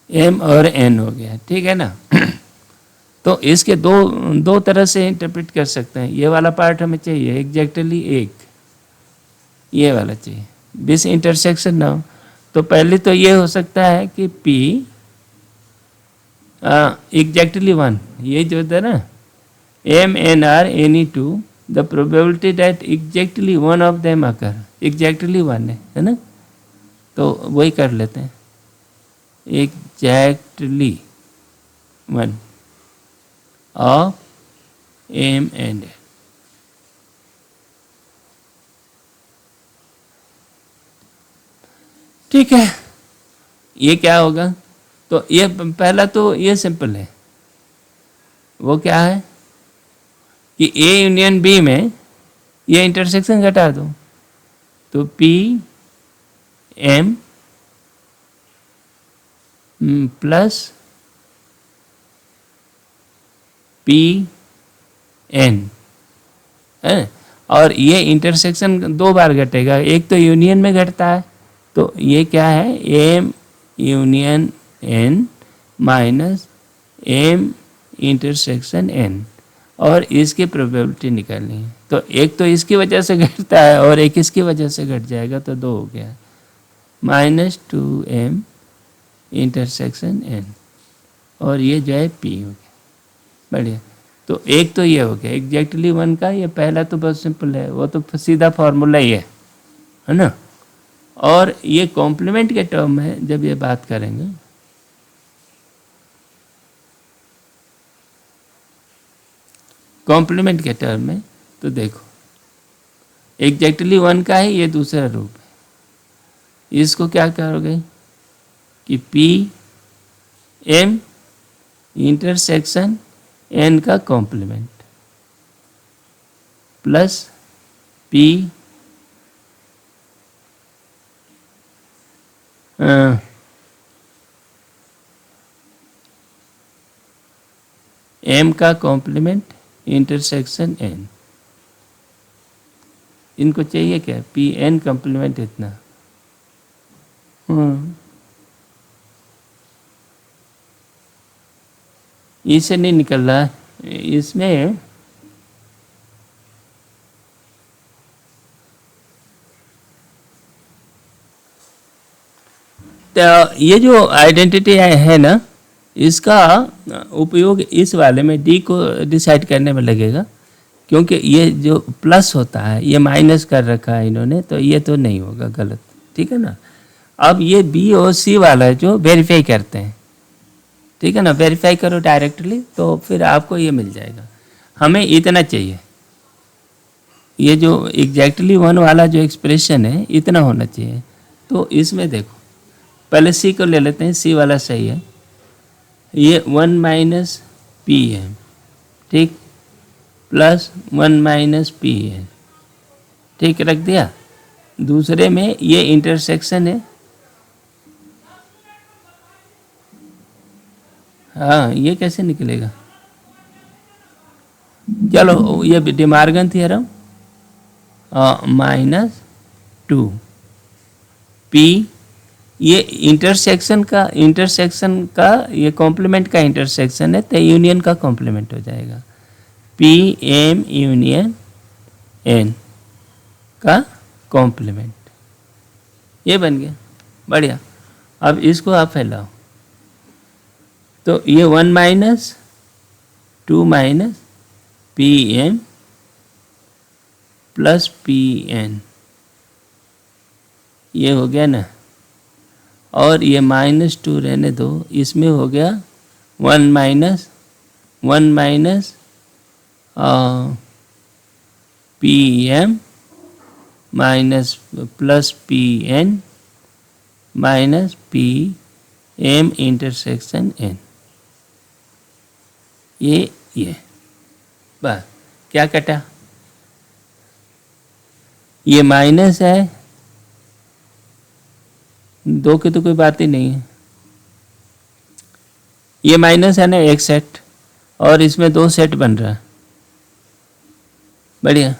m और n हो गया, ठीक है ना। तो इसके दो तरह से इंटरप्रेट कर सकते हैं। ये वाला पार्ट हमें चाहिए एग्जैक्टली एक, ये वाला चाहिए दिस इंटरसेक्शन ना हो। तो पहले तो ये हो सकता है कि p एग्जैक्टली 1, ये जो है ना M and R any two, the probability that exactly one of them occur, exactly 1 है ना, तो वही कर लेते हैं, exactly 1 of M and N। ठीक है, ये क्या होगा, तो ये पहला तो ये सिंपल है, वो क्या है कि ए यूनियन बी में ये इंटरसेक्शन घटा दो, तो P M plus P N है, और ये इंटरसेक्शन 2 बार घटेगा, एक तो यूनियन में घटता है, तो ये क्या है, M union N minus M intersection N, और इसकी प्रोबेबिलिटी निकालनी है। तो एक तो इसकी वजह से घटता है और एक इसकी वजह से घट जाएगा, तो 2 हो गया, -2m इंटरसेक्शन n, और ये जो है p हो गया। बढ़िया, तो एक तो ये हो गया एग्जैक्टली 1 का, ये पहला तो बहुत सिंपल है, वो तो सीधा फॉर्मूला ही है ना। और ये कॉम्प्लीमेंट के टर्म में जब ये बात करेंगे, कॉम्प्लीमेंट के टर्म में, तो देखो एग्जैक्टली 1 का है, ये दूसरा रूप है, इसको क्या करोगे कि पी एम इंटरसेक्शन एन का कॉम्प्लीमेंट प्लस पी एम का कॉम्प्लीमेंट इंटरसेक्शन एन। इनको चाहिए क्या, पी एन कॉम्प्लीमेंट इतना। इससे नहीं निकल रहा, इसमें तो ये जो आइडेंटिटी है ना, इसका उपयोग इस वाले में डी को डिसाइड करने में लगेगा, क्योंकि ये जो प्लस होता है ये माइनस कर रखा है इन्होंने, तो ये तो नहीं होगा, गलत, ठीक है ना। अब ये बी और सी वाला जो वेरीफाई करते हैं, ठीक है ना, वेरीफाई करो डायरेक्टली तो फिर आपको ये मिल जाएगा। हमें इतना चाहिए, ये जो एग्जैक्टली वन वाला जो एक्सप्रेशन है इतना होना चाहिए। तो इसमें देखो, पहले सी को ले लेते हैं, सी वाला सही है, ये 1 माइनस पी है, ठीक, प्लस 1 माइनस पी है, ठीक, रख दिया। दूसरे में ये इंटरसेक्शन है, हाँ, ये कैसे निकलेगा, चलो ये डिमार्गन थ्योरम, -2 पी, ये इंटरसेक्शन का ये कॉम्प्लीमेंट का इंटरसेक्शन है, तो यूनियन का कॉम्प्लीमेंट हो जाएगा, पी एम यूनियन एन का कॉम्प्लीमेंट, ये बन गया, बढ़िया। अब इसको आप फैलाओ, तो ये 1 minus 2 minus P M plus P N, ये हो गया ना, और ये -2 रहने दो, इसमें हो गया 1 minus P M minus plus P N minus P M intersection N, ये बस क्या कटा, ये माइनस है, दो की तो कोई बात ही नहीं है, ये माइनस है ना एक सेट, और इसमें 2 सेट बन रहा है, बढ़िया,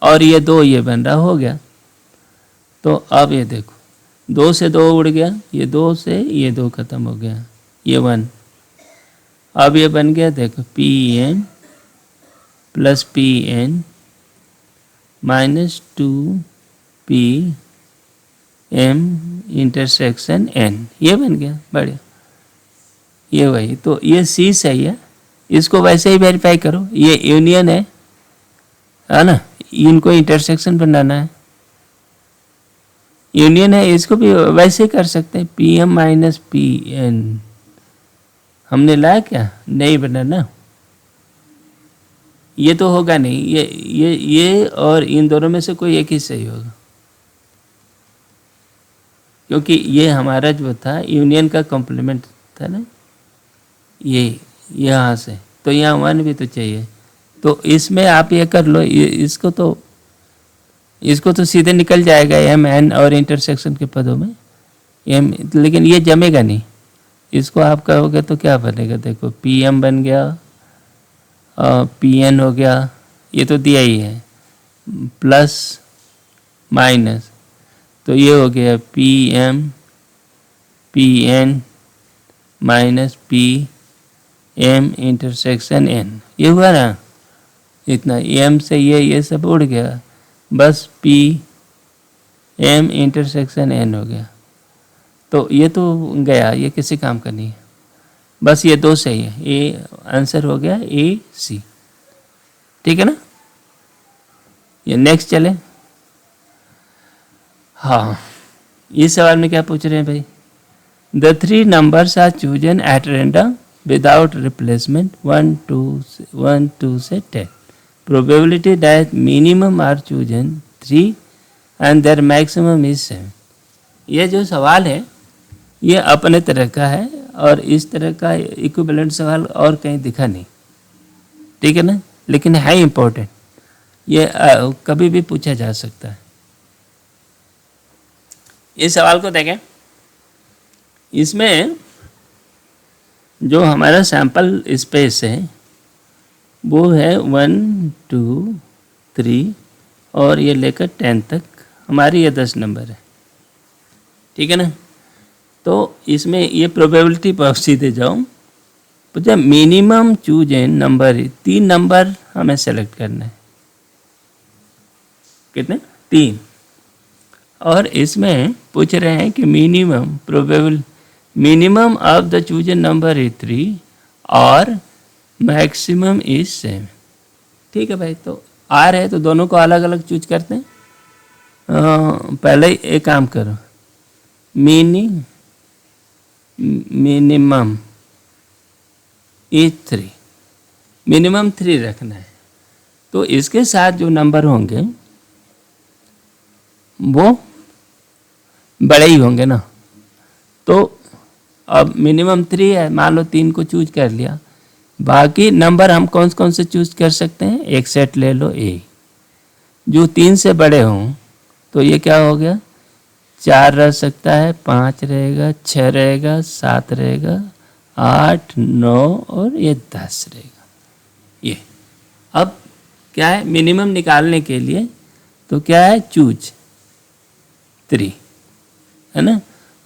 और ये 2 ये बन रहा, हो गया। तो अब ये देखो, 2 से 2 उड़ गया, ये 2 से ये 2 खत्म हो गया, ये 1, अब ये बन गया, देखो P N plus P N -2 P M intersection N, ये बन गया, बढ़िया, ये वही। तो ये सी सही है, इसको वैसे ही वेरीफाई करो, ये यूनियन है ना, इनको इंटरसेक्शन बनाना है, यूनियन है, इसको भी वैसे ही कर सकते हैं, P M minus P N, हमने लाया क्या, नहीं बनाना, ये तो होगा नहीं, ये और इन दोनों में से कोई एक ही सही होगा, क्योंकि ये हमारा जो था यूनियन का कॉम्प्लीमेंट था ना, ये यहाँ से, तो यहाँ 1 भी तो चाहिए, तो इसमें आप ये कर लो, इसको तो सीधे निकल जाएगा एम एन और इंटरसेक्शन के पदों में एम, लेकिन ये जमेगा नहीं, इसको आप कहोगे तो क्या बनेगा, देखो पी एम बन गया, पी एन हो गया, ये तो दिया ही है, प्लस माइनस, तो ये हो गया P M P N minus P M intersection N, ये हुआ ना, इतना एम से ये सब उड़ गया, बस पी एम इंटरसेक्शन एन हो गया, तो ये तो गया, ये किसी काम का नहीं है, बस ये 2 सही है, ए आंसर हो गया ए सी, ठीक है ना। ये नेक्स्ट चले, हाँ, इस सवाल में क्या पूछ रहे हैं भाई, the 3 numbers are chosen at random without replacement 1 2 से 10, probability that minimum are chosen 3 and their maximum is 7। ये जो सवाल है ये अपने तरह का है, और इस तरह का इक्विवेलेंट सवाल और कहीं दिखा नहीं, ठीक है ना, लेकिन है इम्पोर्टेंट, ये कभी भी पूछा जा सकता है। इस सवाल को देखें, इसमें जो हमारा सैंपल स्पेस है वो है 1 2 3 और ये लेकर 10 तक हमारी ये 10 नंबर है, ठीक है ना। तो इसमें ये प्रोबेबिलिटी पर सीधे जाऊँ, तो minimum choose an number, 3 number हमें सेलेक्ट करना है। कितने? 3। और इसमें पूछ रहे हैं कि minimum of the chosen number is 3 और मैक्सिमम इज 7। ठीक है भाई, तो आर है तो दोनों को अलग अलग चूज करते हैं। पहले एक काम करो, मिनिमम इज 3, मिनिमम 3 रखना है। तो इसके साथ जो नंबर होंगे वो बड़े ही होंगे ना। तो अब मिनिमम 3 है, मान लो 3 को चूज कर लिया, बाकी नंबर हम कौन कौन से चूज कर सकते हैं? एक सेट ले लो ए, जो 3 से बड़े हों। तो ये क्या हो गया? 4 रह सकता है, 5 रहेगा, 6 रहेगा, 7 रहेगा, 8 9 और ये 10 रहेगा। ये अब क्या है, मिनिमम निकालने के लिए तो क्या है, चूज 3 है ना,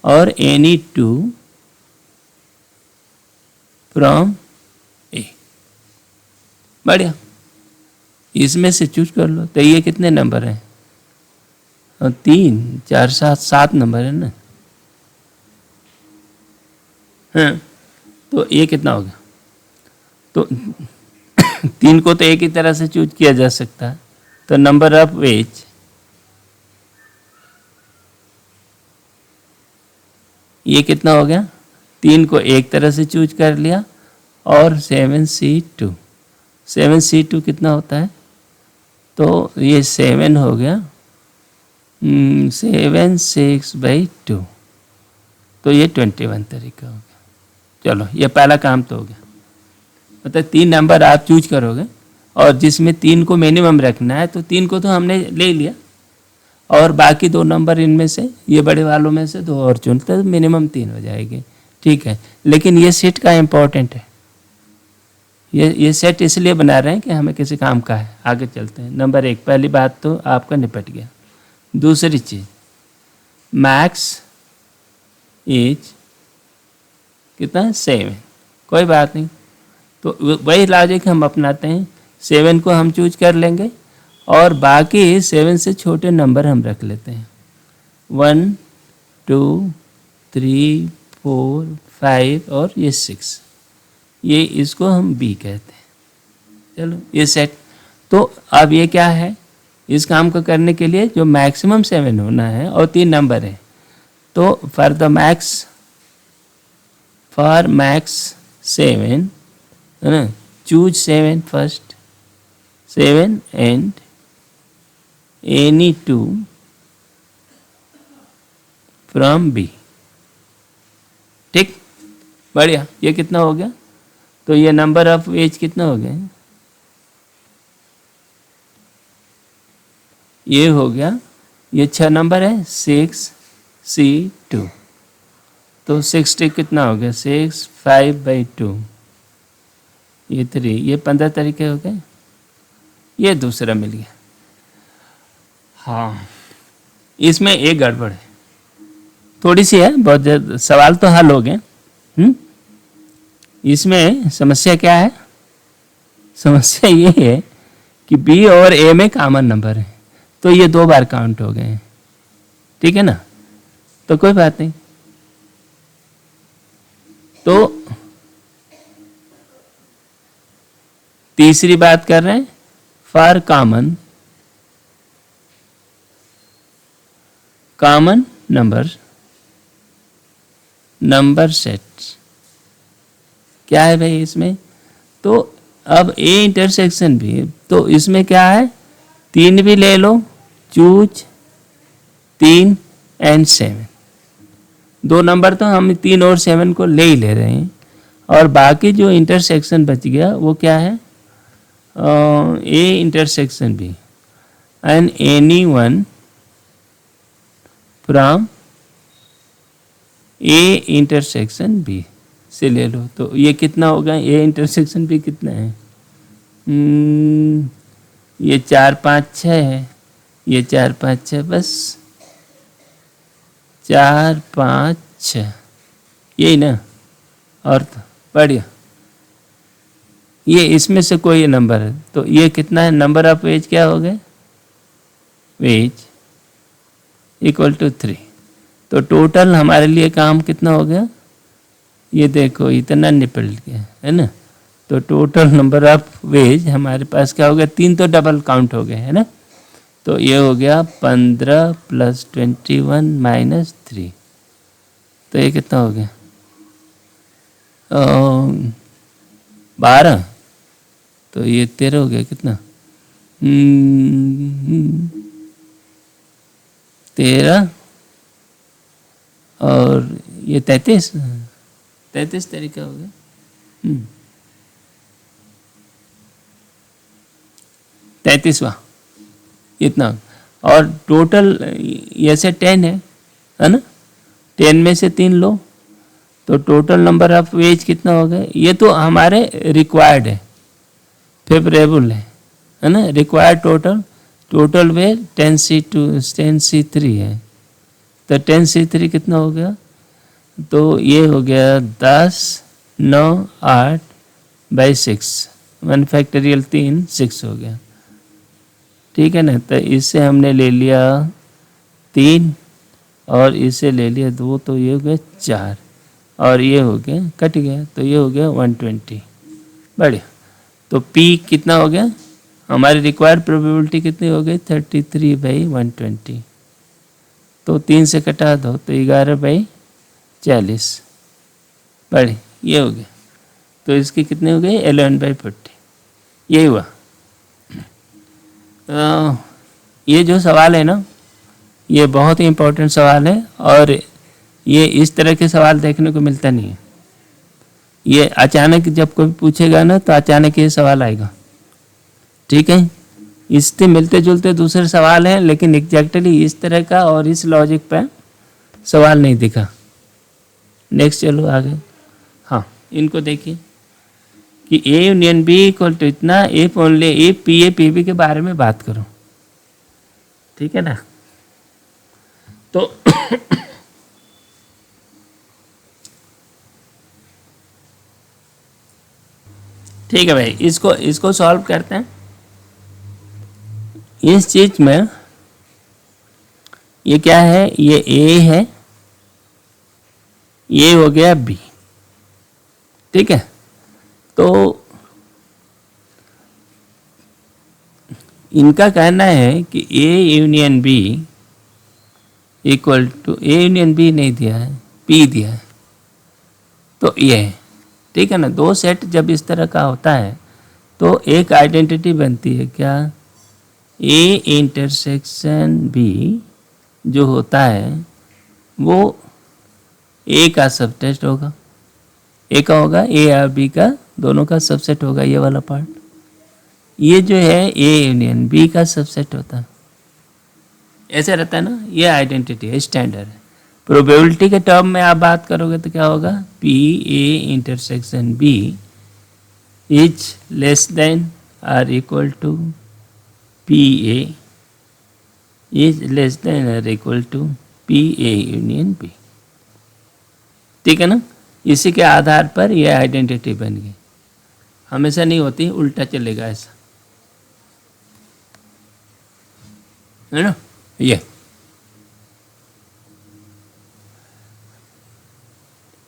और एनी 2 फ्रॉम ए। बढ़िया, इसमें से चूज कर लो। तो ये कितने नंबर हैं? 3 4 7 नंबर है ना। हाँ, तो ये कितना हो गया? तो 3 को तो एक ही तरह से चूज किया जा सकता है। तो नंबर ऑफ वेज ये कितना हो गया? 3 को एक तरह से चूज कर लिया और 7C2, 7C2 कितना होता है? तो ये 7 हो गया, 7 6/2, तो ये 21 तरीका हो गया। चलो, ये पहला काम तो हो गया। मतलब 3 नंबर आप चूज करोगे और जिसमें 3 को मिनिमम रखना है, तो 3 को तो हमने ले लिया और बाकी 2 नंबर इनमें से, ये बड़े वालों में से 2 और चुनते तो मिनिमम 3 हो जाएगी। ठीक है, लेकिन ये सेट का इम्पोर्टेंट है। ये सेट इसलिए बना रहे हैं कि हमें किसी काम का है। आगे चलते हैं। नंबर 1, पहली बात तो आपका निपट गया। दूसरी चीज, मैक्स इज कितना? 7। कोई बात नहीं, तो वही लॉजिक हम अपनाते हैं। 7 को हम चूज कर लेंगे और बाकी 7 से छोटे नंबर हम रख लेते हैं। 1 2 3 4 5 और ये 6, ये इसको हम बी कहते हैं। चलो, ये सेट। तो अब ये क्या है, इस काम को करने के लिए जो मैक्सिमम 7 होना है और 3 नंबर है, तो फॉर मैक्स 7 है ना, choose 7 first, 7 and any 2 from B. ठीक, बढ़िया। ये कितना हो गया? तो ये नंबर ऑफ एज कितना हो गया? ये हो गया, ये 6 नंबर है, 6C2। तो 60 कितना हो गया? 6 5/2, ये 3, ये 15 तरीके हो गए। ये दूसरा मिल गया। हाँ, इसमें एक गड़बड़ है, थोड़ी सी है, बहुत ज़्यादा। सवाल तो हल हो गए। इसमें समस्या क्या है? समस्या ये है कि बी और ए में कॉमन नंबर है, तो ये 2 बार काउंट हो गए हैं। ठीक है ना, तो कोई बात नहीं। तो तीसरी बात कर रहे हैं, फॉर कॉमन नंबर सेट्स। क्या है भाई इसमें? तो अब ए इंटरसेक्शन भी, तो इसमें क्या है, 3 भी ले लो, चूज 3 एंड 7। 2 नंबर तो हम 3 और 7 को ले ही ले रहे हैं, और बाकी जो इंटरसेक्शन बच गया वो क्या है? ए इंटरसेक्शन भी। And any one from A intersection B से ले लो। तो ये कितना होगा, ए इंटरसेक्शन बी कितना है, ये 4 5 6 है, ये 4 5 6, बस 4 5 6 यही ना। और तो बढ़िया, ये इसमें से कोई नंबर है तो ये कितना है, नंबर ऑफ वेज क्या हो गए, वेज इक्वल टू 3। तो टोटल हमारे लिए काम कितना हो गया, ये देखो इतना निपट गया है ना। तो टोटल नंबर ऑफ वेज हमारे पास क्या हो गया, 3 तो डबल काउंट हो गए है ना। तो ये हो गया 15 + 21 - 3। तो ये कितना हो गया, 12। तो ये 13 हो गया, कितना 13 और ये 33 तरीका हो गया, 33वां इतना। और टोटल ऐसे 10 है ना, 10 में से 3 लो तो टोटल नंबर ऑफ वेज कितना हो गया। ये तो हमारे रिक्वायर्ड है, फेवरेबल है ना। रिक्वायर्ड टोटल वेज 10C3 है। तो 10C3 कितना हो गया, तो ये हो गया 10 9 8/6, 1 फैक्टोरियल 3 6 हो गया, ठीक है ना। तो इससे हमने ले लिया 3 और इससे ले लिया 2, तो ये हो गया 4 और ये हो गया कट गया, तो ये हो गया 120। बढ़िया। तो P कितना हो गया, हमारी रिक्वायर्ड प्रोबेबिलिटी कितनी हो गई, 33/120। तो 3 से कटा दो तो 11/40। बढ़िया, ये हो गया। तो इसकी कितनी हो गई, 11/40। यही हुआ। ये जो सवाल है ना, ये बहुत ही इम्पोर्टेंट सवाल है और ये इस तरह के सवाल देखने को मिलता नहीं है। ये अचानक जब कोई पूछेगा ना तो अचानक ये सवाल आएगा, ठीक है। इससे मिलते जुलते दूसरे सवाल हैं लेकिन एग्जैक्टली इस तरह का और इस लॉजिक पे सवाल नहीं दिखा। नेक्स्ट चलो आगे। हाँ, इनको देखिए कि A union B equal to इतना, if only if P A P B के बारे में बात करो, ठीक है ना। तो ठीक है भाई, इसको सॉल्व करते हैं। इस चीज में ये क्या है, ये ए है, ये हो गया बी, ठीक है। तो इनका कहना है कि A union B equal to, A union B नहीं दिया है, पी दिया है। तो ये है, ठीक है ना। दो सेट जब इस तरह का होता है तो एक आइडेंटिटी बनती है, क्या, ए इंटरसेक्शन बी जो होता है वो ए का सबसेट होगा। ए का होगा, ए और बी का दोनों का सबसेट होगा, ये वाला पार्ट। ये जो है ए यूनियन बी का सबसेट होता है, ऐसे रहता है ना। ये आइडेंटिटी है, स्टैंडर्ड है। प्रोबेबिलिटी के टर्म में आप बात करोगे तो क्या होगा, P A intersection B is less than or equal to P A is less than or equal to P A union B, ठीक है ना। इसी के आधार पर यह आइडेंटिटी बन गई। हमेशा नहीं होती, उल्टा चलेगा ऐसा, है ना। ये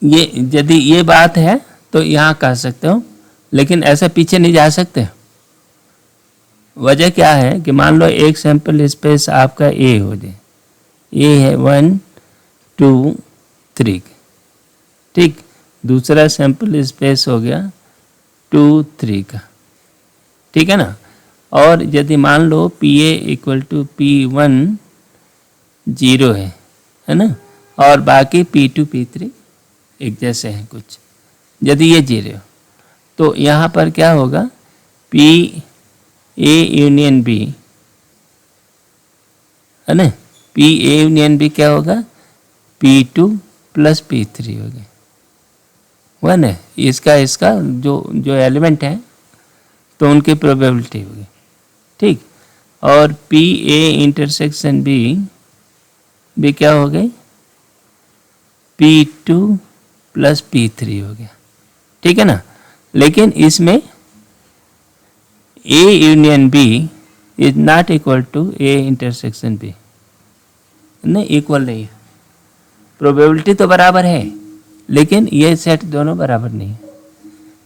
यदि ये बात है तो यहाँ कह सकते हो, लेकिन ऐसा पीछे नहीं जा सकते। वजह क्या है कि मान लो एक सैंपल स्पेस आपका ए हो जाए, ए है 1 2 3, ठीक। दूसरा सैंपल स्पेस हो गया 2 3 का, ठीक है ना। और यदि मान लो P A equal to P1 0 है ना, और बाकी P2 P3 एक जैसे हैं कुछ, यदि ये 0 तो यहाँ पर क्या होगा, पी ए यूनियन बी है ना। पी ए यूनियन बी क्या होगा, P2 प्लस P3 हो गया, हुआ ना। इसका इसका जो जो एलिमेंट है तो उनकी प्रोबेबिलिटी होगी, ठीक। और पी ए इंटरसेक्शन बी भी क्या हो गई, P2 प्लस P3 हो गया, ठीक है ना। लेकिन इसमें A union B is not equal to A intersection B, नहीं इक्वल नहीं है। प्रोबेबिलिटी तो बराबर है लेकिन ये सेट दोनों बराबर नहीं है,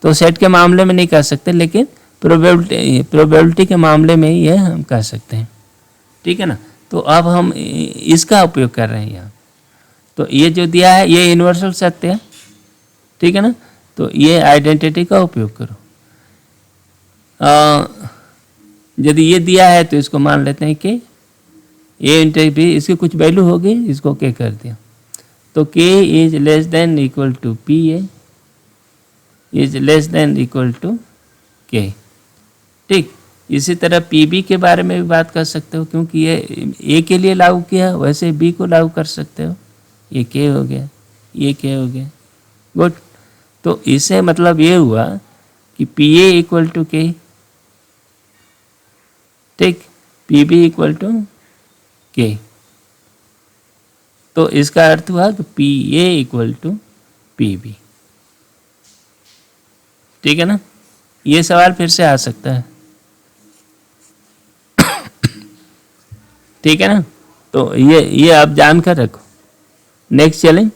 तो सेट के मामले में नहीं कह सकते, लेकिन प्रोबेबिलिटी के मामले में ये हम कह सकते हैं, ठीक है ना। तो अब हम इसका उपयोग कर रहे हैं यहाँ। तो ये जो दिया है ये यूनिवर्सल सत्य है, ठीक है ना। तो ये आइडेंटिटी का उपयोग करो। यदि ये दिया है तो इसको मान लेते हैं कि ए इंटू बी, इसकी कुछ वैल्यू होगी, इसको के कर दिया, तो k is less than equal to P A is less than equal to K, ठीक। इसी तरह पी बी के बारे में भी बात कर सकते हो, क्योंकि ये ए के लिए लागू किया, वैसे बी को लागू कर सकते हो। ये के हो गया, ये के हो गया, गुड। तो इससे मतलब ये हुआ कि P A equal to K, ठीक, पी बी इक्वल टू के। तो इसका अर्थ हुआ कि P A equal to P B, ठीक है ना। ये सवाल फिर से आ सकता है, ठीक है ना। तो ये आप जान कर रखो। नेक्स्ट चलें,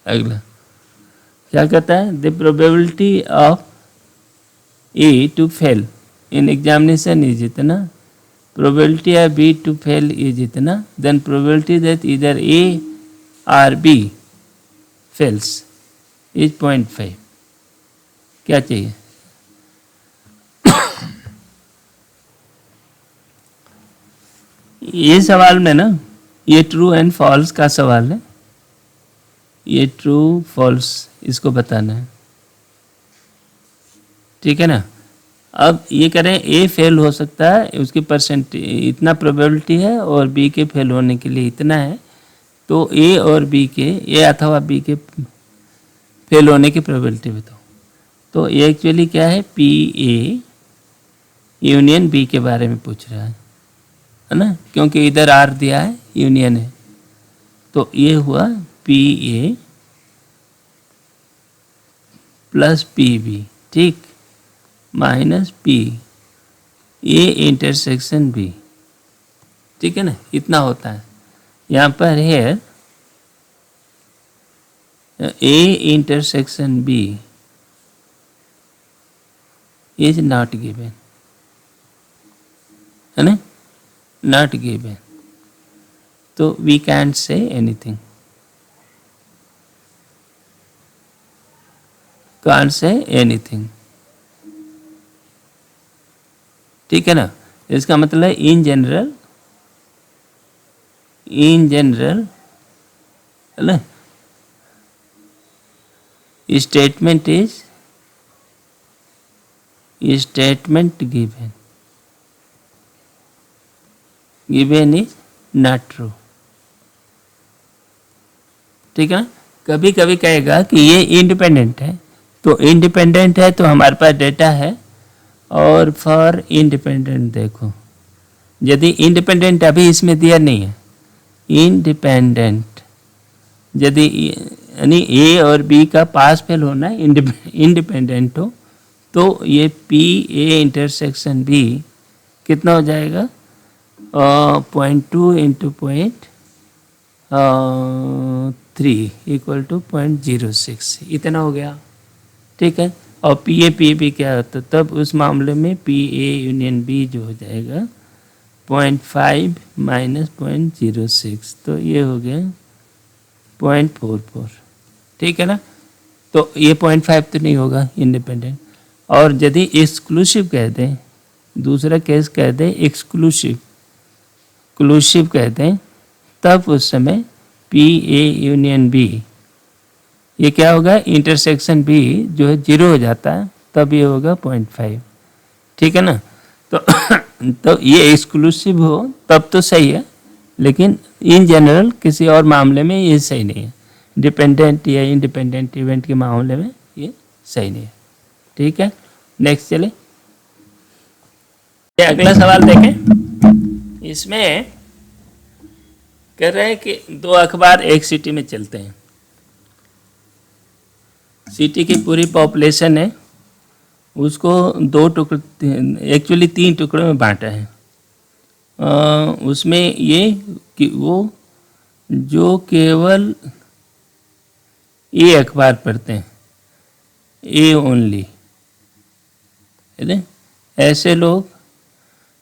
अगला क्या कहता है, the probability of A to fail in examination is इतना, probability of B to fail is इतना, then probability that either A or B fails is 0.5। क्या चाहिए, ये सवाल में ना ये ट्रू एंड फॉल्स का सवाल है, ये ट्रू फॉल्स इसको बताना है, ठीक है ना। अब ये करें ए फेल हो सकता है, उसकी परसेंट इतना प्रोबेबिलिटी है और बी के फेल होने के लिए इतना है, तो ए और बी के, ए अथवा बी के फेल होने की प्रोबेबिलिटी बताओ। तो ये एक्चुअली क्या है, पी ए यूनियन बी के बारे में पूछ रहा है ना, क्योंकि इधर आर दिया है, यूनियन है। तो ये हुआ P A plus P B, ठीक, minus P A intersection B, ठीक है ना। इतना होता है यहाँ पर है A intersection B is not given, है ना, नॉट गिवन, तो we can't say anything, can't say anything, ठीक है ना। इसका मतलब है इन जनरल है ना, statement given is not true, ठीक है ना। कभी कभी कहेगा कि ये इंडिपेंडेंट है, तो इंडिपेंडेंट है तो हमारे पास डेटा है, और फॉर इंडिपेंडेंट देखो, यदि इंडिपेंडेंट अभी इसमें दिया नहीं है, इंडिपेंडेंट यदि यानी ए और बी का पास फेल होना है, इंडिपेंडेंट हो, तो ये पी ए इंटरसेक्शन बी कितना हो जाएगा, 0.2 इंटू 0.3 इक्वल टू 0.06, इतना हो गया, ठीक है। और पी ए पी बी क्या होता है, तब उस मामले में पी ए यूनियन बी जो हो जाएगा 0.5 माइनस 0.06, तो ये हो गया 0.44, ठीक है ना। तो ये 0.5 तो नहीं होगा इंडिपेंडेंट। और यदि एक्सक्लूसिव कह दें, दूसरा केस कह दें एक्सक्लूसिव कह दें, तब उस समय पी ए यूनियन बी ये क्या होगा, इंटरसेक्शन बी जो है 0 हो जाता है, तब ये होगा 0.5, ठीक है ना। तो ये एक्सक्लूसिव हो तब तो सही है, लेकिन इन जनरल किसी और मामले में ये सही नहीं है। डिपेंडेंट या इंडिपेंडेंट इवेंट के मामले में ये सही नहीं है। ठीक है, नेक्स्ट चले। अगला सवाल देखें। इसमें कह रहे हैं कि दो अखबार एक सिटी में चलते हैं। सिटी की पूरी पॉपुलेशन है, उसको दो टुकड़े, एक्चुअली 3 टुकड़ों में बांटा है। उसमें ये कि वो जो केवल ए अखबार पढ़ते हैं, ए ओनली, ऐसे लोग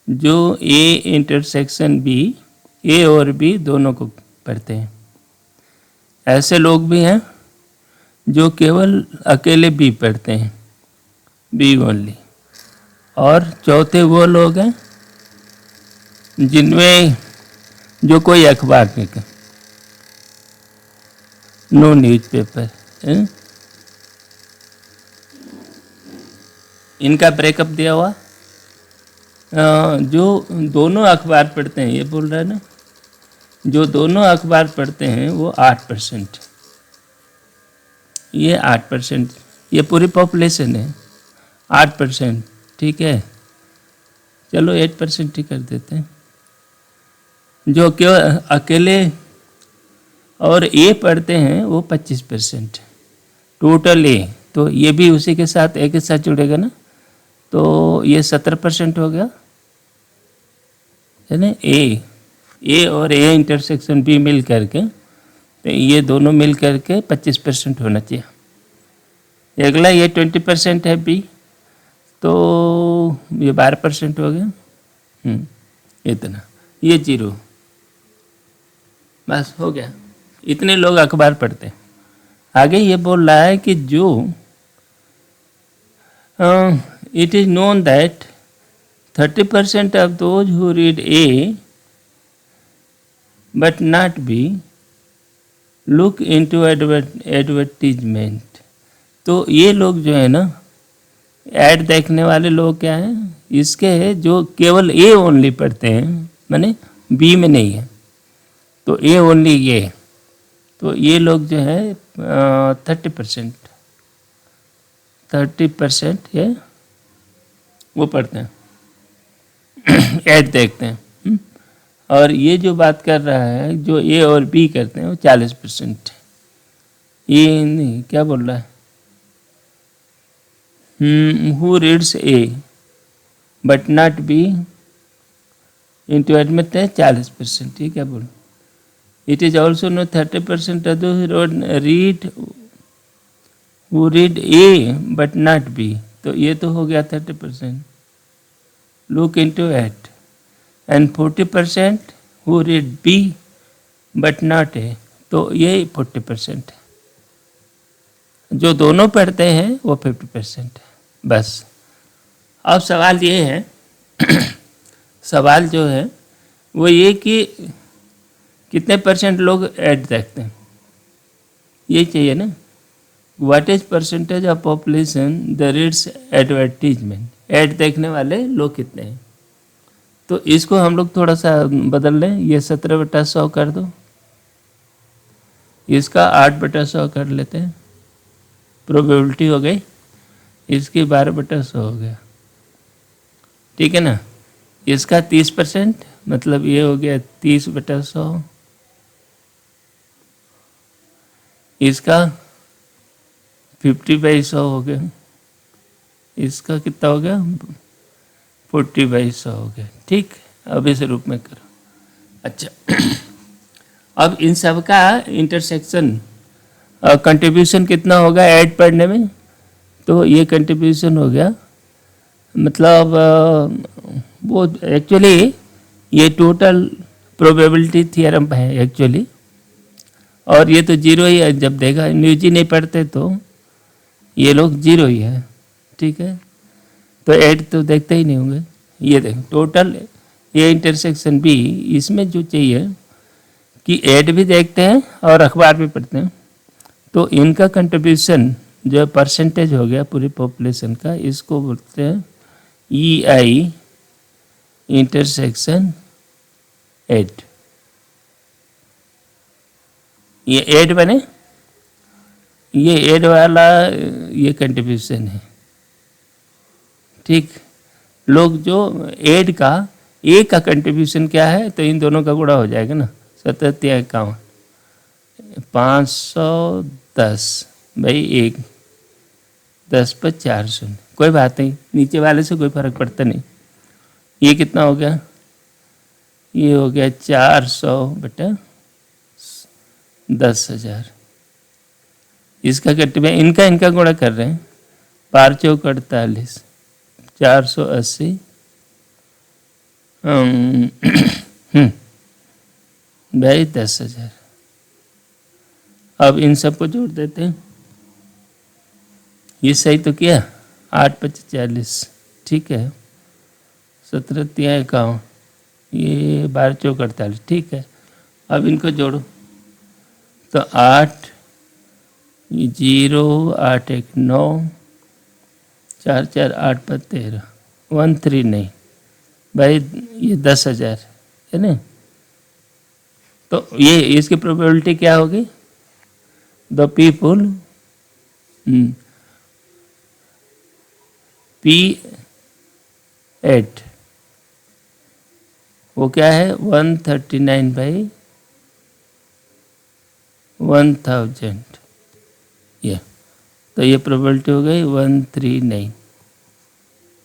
जो ए इंटरसेक्शन बी, ए और बी दोनों को पढ़ते हैं। ऐसे लोग भी हैं जो केवल अकेले बी पढ़ते हैं, बी ओनली। और चौथे वो लोग हैं जिनमें जो कोई अखबार नहीं, नो न्यूज़पेपर। इनका ब्रेकअप दिया हुआ। जो दोनों अखबार पढ़ते हैं, ये बोल रहा है ना, जो दोनों अखबार पढ़ते हैं वो 8%, ये 8%, ये पूरी पॉपुलेशन है 8%। ठीक है, चलो 8% ही कर देते हैं। जो केवल अकेले और ए पढ़ते हैं वो 25%, टोटल ए, तो ये भी उसी के साथ एक साथ जुड़ेगा ना, तो ये 17% हो गया है ना। ए और ए इंटरसेक्शन बी मिल करके, तो ये दोनों मिल करके 25% होना चाहिए। अगला ये 20% है बी, तो ये 12% हो गया। इतना, ये 0, बस हो गया। इतने लोग अखबार पढ़ते हैं। आगे ये बोल रहा है कि जो it is known that 30% of those who read A but not B look into advertisement। तो ये लोग जो है ना, ऐड देखने वाले लोग क्या हैं, इसके है जो केवल ए ओनली पढ़ते हैं, माने बी में नहीं है, तो ए ओनली ये, तो ये लोग जो है 30% ये वो पढ़ते हैं, ऐड देखते हैं। और ये जो बात कर रहा है, जो ए और बी करते हैं, वो 40%। ये नहीं, क्या बोल रहा है, who reads A but not B into admit है 40%। ठीक है, बोल। It is also no 30% of who read A but not B, तो ये तो हो गया 30%, look into it, and 40% who read B but not A, तो ये 40% है। जो दोनों पढ़ते हैं वो 50% है। बस अब सवाल ये है सवाल जो है वो ये कि कितने % लोग ऐड देखते हैं, ये चाहिए ना। What is percentage of population the reads advertisement, add देखने वाले लोग कितने हैं। तो इसको हम लोग थोड़ा सा बदल लें, ये 17/100 कर दो, इसका 8/100 कर लेते हैं, प्रोबेबिलिटी हो गई, इसकी 12/100 हो गया। ठीक है ना। इसका 30%, मतलब ये हो गया 30/100, इसका 50/100 हो गया, इसका कितना हो गया 40/100 हो गया। ठीक, अब इस रूप में करो। अच्छा अब इन सब का इंटरसेक्शन कंट्रीब्यूशन कितना होगा ऐड पढ़ने में, तो ये कंट्रीब्यूशन हो गया, मतलब वो एक्चुअली ये टोटल प्रोबेबिलिटी थियरम है एक्चुअली, और ये तो 0 ही है। जब देखा न्यूज ही नहीं पढ़ते तो ये लोग 0 ही है। ठीक है, तो ऐड तो देखते ही नहीं होंगे। ये देख टोटल ये इंटरसेक्शन बी, इसमें जो चाहिए कि ऐड भी देखते हैं और अखबार भी पढ़ते हैं, तो इनका कंट्रीब्यूशन जो परसेंटेज हो गया पूरी पॉपुलेशन का, इसको बोलते हैं EI इंटरसेक्शन ऐड। ये ऐड बने, ये ऐड वाला ये कंट्रीब्यूशन है। ठीक, लोग जो ऐड का ए का कंट्रीब्यूशन क्या है, तो इन दोनों का गुणा हो जाएगा ना, 7751, 510 भाई 1, 10 पर 4 शून्य, कोई बात नहीं, नीचे वाले से कोई फर्क पड़ता नहीं। ये कितना हो गया, ये हो गया 400 बटा 10,000। इसका कंट्रीब्यूशन इनका गुणा कर रहे हैं, 5 चौक 48, 480 भाई 10,000। अब इन सबको जोड़ देते हैं, ये सही तो किया, 8 25 40, ठीक है, 17 3 51, ये 12 चौक 48, ठीक है। अब इनको जोड़ो तो 8 0 8 1 9 4 4 8 पर 13, 13 नहीं भाई, ये 10,000 है ना। तो ये इसकी प्रोबेबिलिटी क्या होगी, द पीपुल P8 वो क्या है 139/1000, ये तो ये प्रोबेबिलिटी हो गई 139।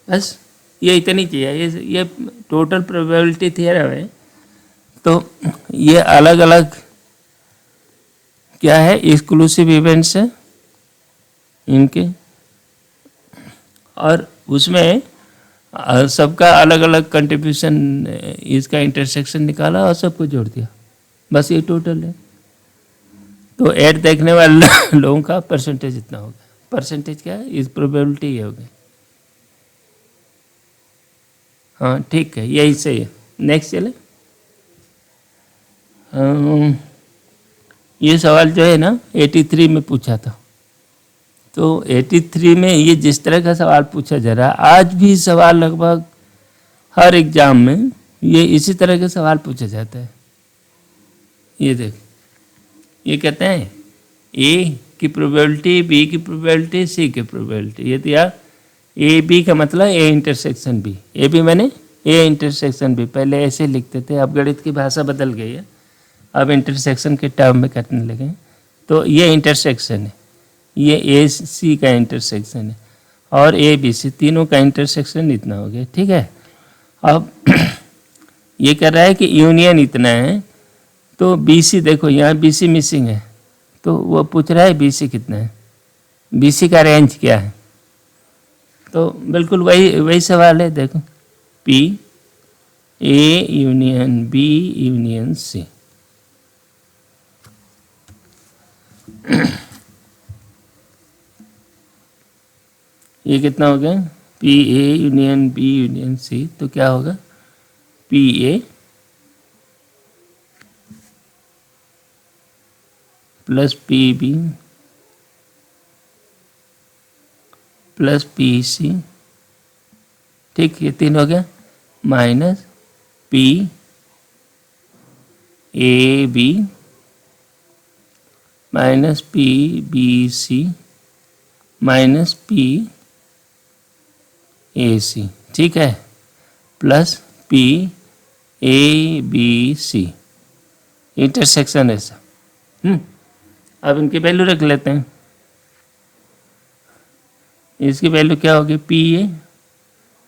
बस ये इतनी चाहिए, ये टोटल प्रोबेबिलिटी थ्योरम है। तो ये अलग अलग क्या है, एक्सक्लूसिव इवेंट्स है इनके, और उसमें सबका अलग अलग कंट्रीब्यूशन, इसका इंटरसेक्शन निकाला और सबको जोड़ दिया, बस ये टोटल है। तो ऐड देखने वाले लोगों का परसेंटेज इतना होगा। परसेंटेज क्या है, इस प्रोबेबिलिटी ये होगी। हाँ ठीक है, यही सही है। नेक्स्ट चले, ये सवाल जो है ना 83 में पूछा था, तो 83 में ये जिस तरह का सवाल पूछा जा रहा है, आज भी सवाल लगभग हर एग्जाम में ये इसी तरह के सवाल पूछा जाता है। ये देख, ये कहते हैं ए की प्रोबेबिलिटी, बी की प्रोबेबिलिटी, सी की प्रोबेबिलिटी। ये दिया ए बी का मतलब A intersection B, A B मैंने ए इंटरसेक्शन बी, पहले ऐसे लिखते थे, अब गणित की भाषा बदल गई है, अब इंटरसेक्शन के टर्म में करने लगे। तो ये इंटरसेक्शन है, ये ए सी का इंटरसेक्शन है, और ए बी सी तीनों का इंटरसेक्शन इतना हो गया, ठीक है। अब ये कह रहा है कि यूनियन इतना है, तो बी सी देखो यहाँ बी सी मिसिंग है, तो वो पूछ रहा है बी सी कितना है, बी सी का रेंज क्या है। तो बिल्कुल वही सवाल है, देखो P A union B union C, ये कितना हो गया, P A union B union C, तो क्या होगा P A plus P B plus P C, ठीक, ये 3 हो गया, minus P A B minus P B C minus P A C, ठीक है, plus P A B C, intersection ऐसा। अब इनकी वैल्यू रख लेते हैं। इसकी वैल्यू क्या होगी, पी ए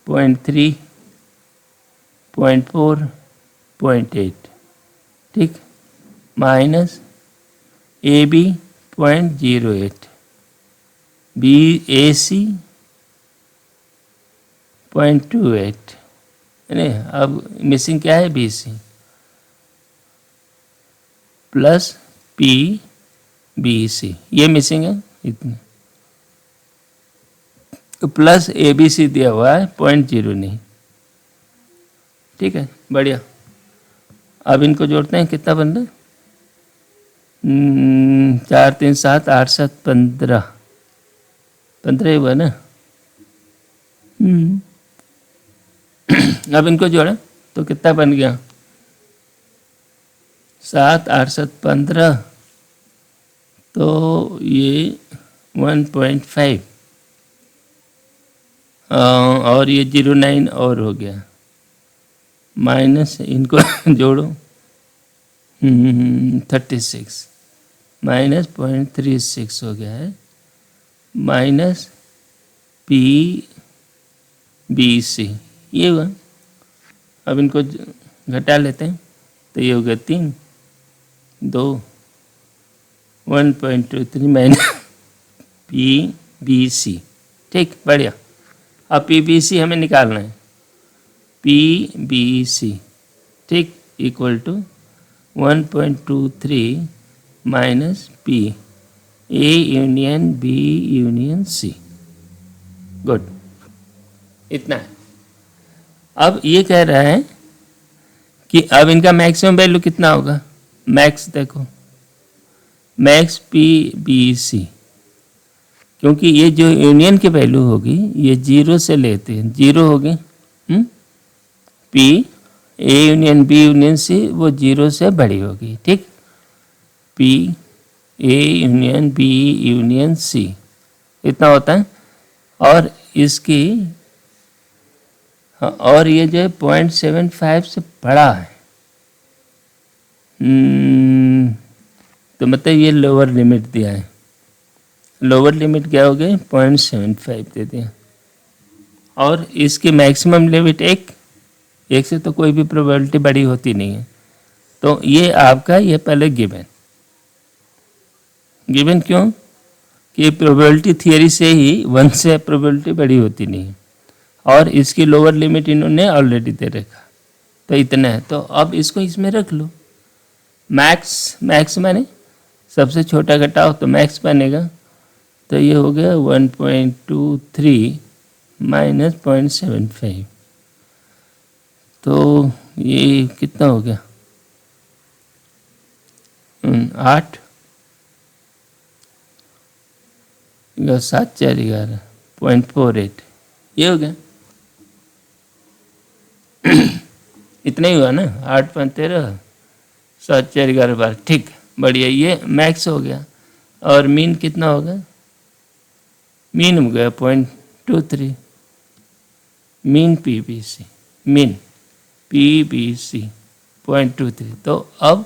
0.3 0.4 0.8, ठीक, minus A B 0.08, B A C 0.28, नहीं, अब मिसिंग क्या है B C, plus P B C, ये मिसिंग है इतने, तो प्लस ए बी सी दिया हुआ है 0.0 नहीं, ठीक है, बढ़िया। अब इनको जोड़ते हैं, कितना बन रहा है, 4 3 7 8 7 15, 15 हुआ ना। अब इनको जोड़ें तो कितना बन गया, 7 8 7 15, तो ये 1.5 और ये 0.9 और हो गया, माइनस इनको जोड़ो 36 माइनस 0.36 हो गया है, माइनस पी बी सी, ये हुआ। अब इनको घटा लेते हैं तो ये हो गया 3 2 1.23 माइनस पी बी सी। ठीक, बढ़िया। अब पी बी सी हमें निकालना है, पी बी सी, ठीक, equal to 1.23 minus P A union B union C. Good, इतना है। अब ये कह रहा है कि अब इनका मैक्सिमम वैल्यू कितना होगा। मैक्स देखो, मैक्स पी बी सी, क्योंकि ये जो यूनियन की वैल्यू होगी ये 0 से लेते हैं, 0 होगी, P A union B union C वो 0 से बड़ी होगी। ठीक, P A union B union C इतना होता है। और इसकी और ये जो है 0.75 से बड़ा है, तो मतलब ये लोअर लिमिट दिया है। लोअर लिमिट क्या हो गई, 0.75 दे दिया। और इसकी मैक्सिमम लिमिट एक से तो कोई भी प्रोबेबिलिटी बड़ी होती नहीं है। तो ये आपका ये पहले गिवन क्यों कि प्रोबेबिलिटी थियरी से ही 1 से प्रोबेबिलिटी बड़ी होती नहीं है, और इसकी लोअर लिमिट इन्होंने ऑलरेडी दे रखा, तो इतना है। तो अब इसको इसमें रख लो, मैक्स माने सबसे छोटा घटाओ तो मैक्स बनेगा। तो ये हो गया 1.23 माइनस 0.75, तो ये कितना हो गया, 8 7 4 11 0.48, ये हो गया। इतना ही हुआ ना, 8.13 7 4 11 12। ठीक, बढ़िया, ये मैक्स हो गया। और मीन कितना होगा, मीन हो गया 0.23, mean P B C, mean P B C 0.23। तो अब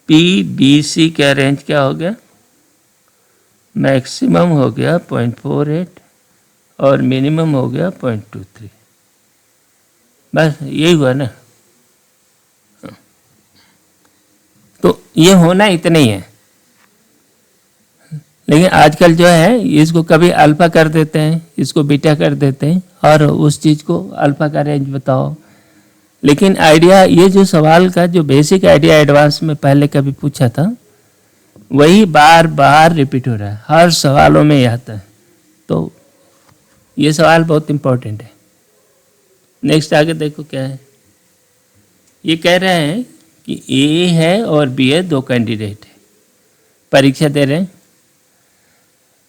पी बी सी का रेंज क्या हो गया, मैक्सिमम हो गया 0.48 और मिनिमम हो गया 0.23। बस यही हुआ ना। तो ये होना इतना ही है, लेकिन आजकल जो है इसको कभी अल्फा कर देते हैं, इसको बीटा कर देते हैं, और उस चीज़ को अल्फा का रेंज बताओ। लेकिन आइडिया, ये जो सवाल का जो बेसिक आइडिया एडवांस में पहले कभी पूछा था, वही बार बार रिपीट हो रहा है, हर सवालों में आता है। तो ये सवाल बहुत इम्पोर्टेंट है। नेक्स्ट आगे देखो क्या है। ये कह रहे हैं कि ए है और बी है, दो कैंडिडेट है, परीक्षा दे रहे हैं।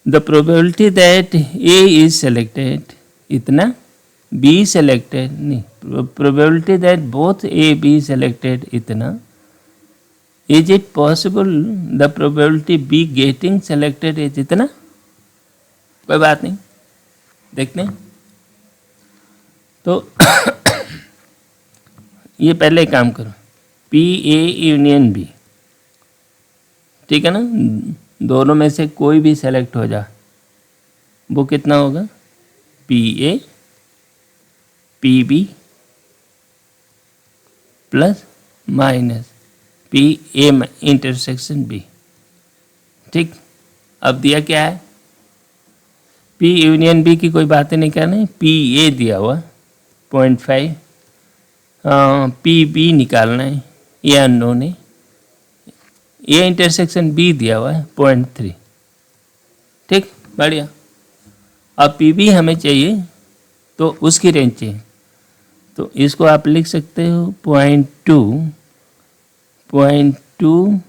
The probability that A is selected इतना, बी सेलेक्टेड नहीं, probability that both A B selected इतना, is it possible the probability B getting selected is इतना। कोई बात नहीं, देखते हैं। तो ये पहले काम करो, पी ए यूनियन बी, ठीक है ना, दोनों में से कोई भी सेलेक्ट हो जा, वो कितना होगा, P A P B plus minus P A intersection B. ठीक, अब दिया क्या है, पी यूनियन बी की कोई बातें नहीं करनी, पी ए दिया हुआ 0.5, पी बी निकालना है, ये अननोन है, ए इंटरसेक्शन बी दिया हुआ है 0.3। ठीक, बढ़िया। अब पी बी हमें चाहिए तो उसकी रेंज चाहिए, तो इसको आप लिख सकते हो 0.2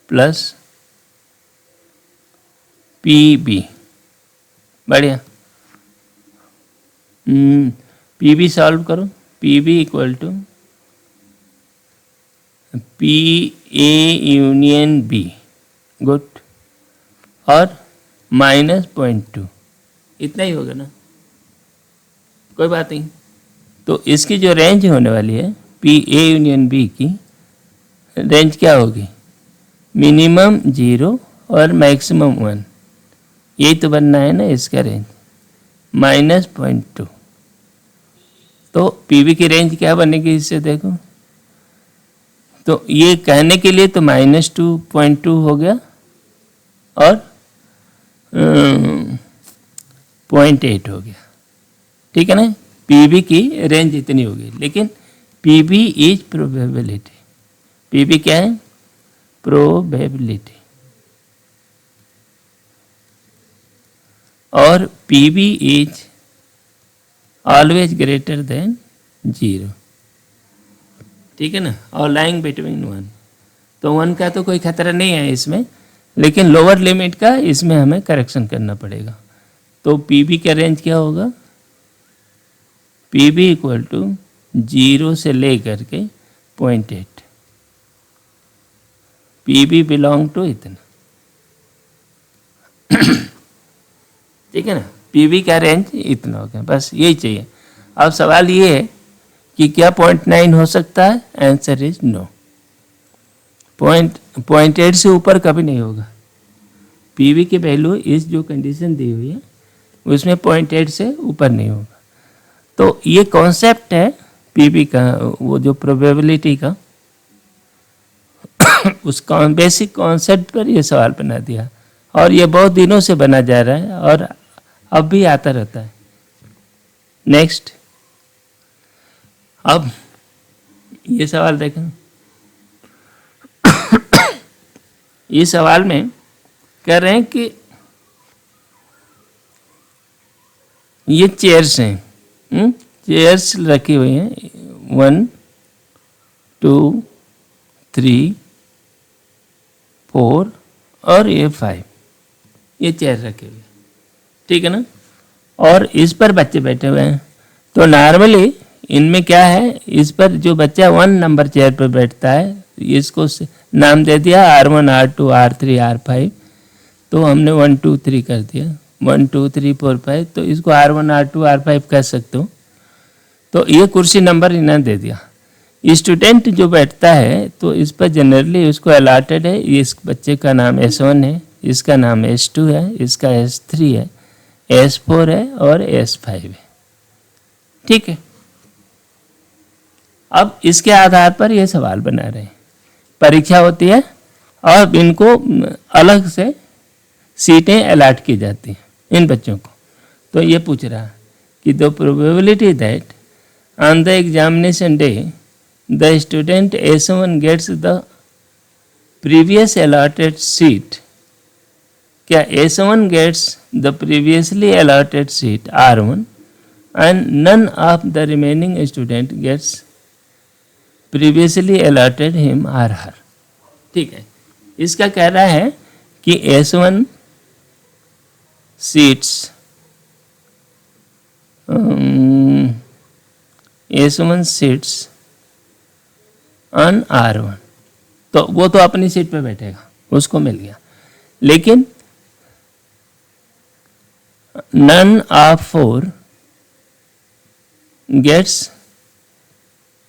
प्लस पी बी। बढ़िया, पी बी सॉल्व करो, P B equal to P A union B, good, और -0.2, इतना ही होगा ना, कोई बात नहीं। तो इसकी जो रेंज होने वाली है पी ए यूनियन बी की रेंज क्या होगी, मिनिमम 0 और मैक्सिमम 1, यही तो बनना है ना इसका रेंज, -0.2। तो पीवी की रेंज क्या बनेगी इससे देखो, तो ये कहने के लिए तो -2.2 हो गया और 0.8 हो गया, ठीक है ना। पीवी की रेंज इतनी होगी, लेकिन पीवी इज प्रोबेबिलिटी, पीवी क्या है, प्रोबेबिलिटी, और PV is always greater than 0, ठीक है ना, और लाइंग बिटवीन 1, तो 1 का तो कोई खतरा नहीं है इसमें, लेकिन लोअर लिमिट का इसमें हमें करेक्शन करना पड़ेगा। तो पीवी का रेंज क्या होगा, पीवी इक्वल टू 0 से ले करके 0.8, पीवी बिलोंग टू इतना, ठीक है ना, पीवी का रेंज इतना हो गया, बस यही चाहिए। अब सवाल ये है कि क्या 0.9 हो सकता है, आंसर इज नो, 0.8 से ऊपर कभी नहीं होगा। पीवी की वैल्यू इस जो कंडीशन दी हुई है उसमें 0.8 से ऊपर नहीं होगा। तो ये कॉन्सेप्ट है पीवी का, वो जो प्रोबेबिलिटी का, उस बेसिक कॉन्सेप्ट पर ये सवाल बना दिया, और ये बहुत दिनों से बना जा रहा है और अब भी आता रहता है। नेक्स्ट, अब ये सवाल देखें, इस सवाल में कह रहे हैं कि ये चेयर्स हैं, चेयर्स रखी हुई हैं 1 2 3 4 और ये 5, ये चेयर रखे हुए, ठीक है ना, और इस पर बच्चे बैठे हुए हैं। तो नॉर्मली इनमें क्या है, इस पर जो बच्चा 1 नंबर चेयर पर बैठता है इसको नाम दे दिया R1 R2 R3 R5, तो हमने 1 2 3 कर दिया, 1 2 3 4 5, तो इसको R1 R2 R5 कह सकते हो। तो ये कुर्सी नंबर इन्हें दे दिया। स्टूडेंट जो बैठता है तो इस पर जनरली उसको अलाटेड है, इस बच्चे का नाम S1 है, इसका नाम S2 है, इसका S3 है, S4 है और S5 है, ठीक है। अब इसके आधार पर ये सवाल बना रहे हैं, परीक्षा होती है और इनको अलग से सीटें अलाट की जाती हैं इन बच्चों को। तो ये पूछ रहा है कि the probability that on the examination day the student S1 gets the previous allotted seat, क्या S1 gets the previously allotted seat R1 and none of the remaining student gets previously allotted him or her, ठीक है। इसका कह रहा है कि S1 seats S1 seats on R1, तो वो तो अपनी सीट पे बैठेगा, उसको मिल गया, लेकिन none of 4 gets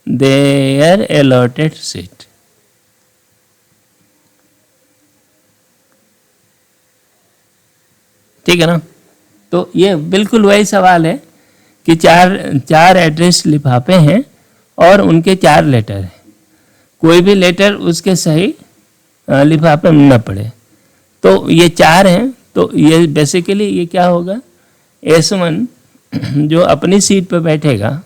their allotted seat, ठीक है ना। तो ये बिल्कुल वही सवाल है कि चार एड्रेस लिफाफे हैं और उनके 4 लेटर हैं, कोई भी लेटर उसके सही लिफाफे में न पड़े, तो ये 4 हैं। तो ये बेसिकली ये क्या होगा, S1 जो अपनी सीट पर बैठेगा,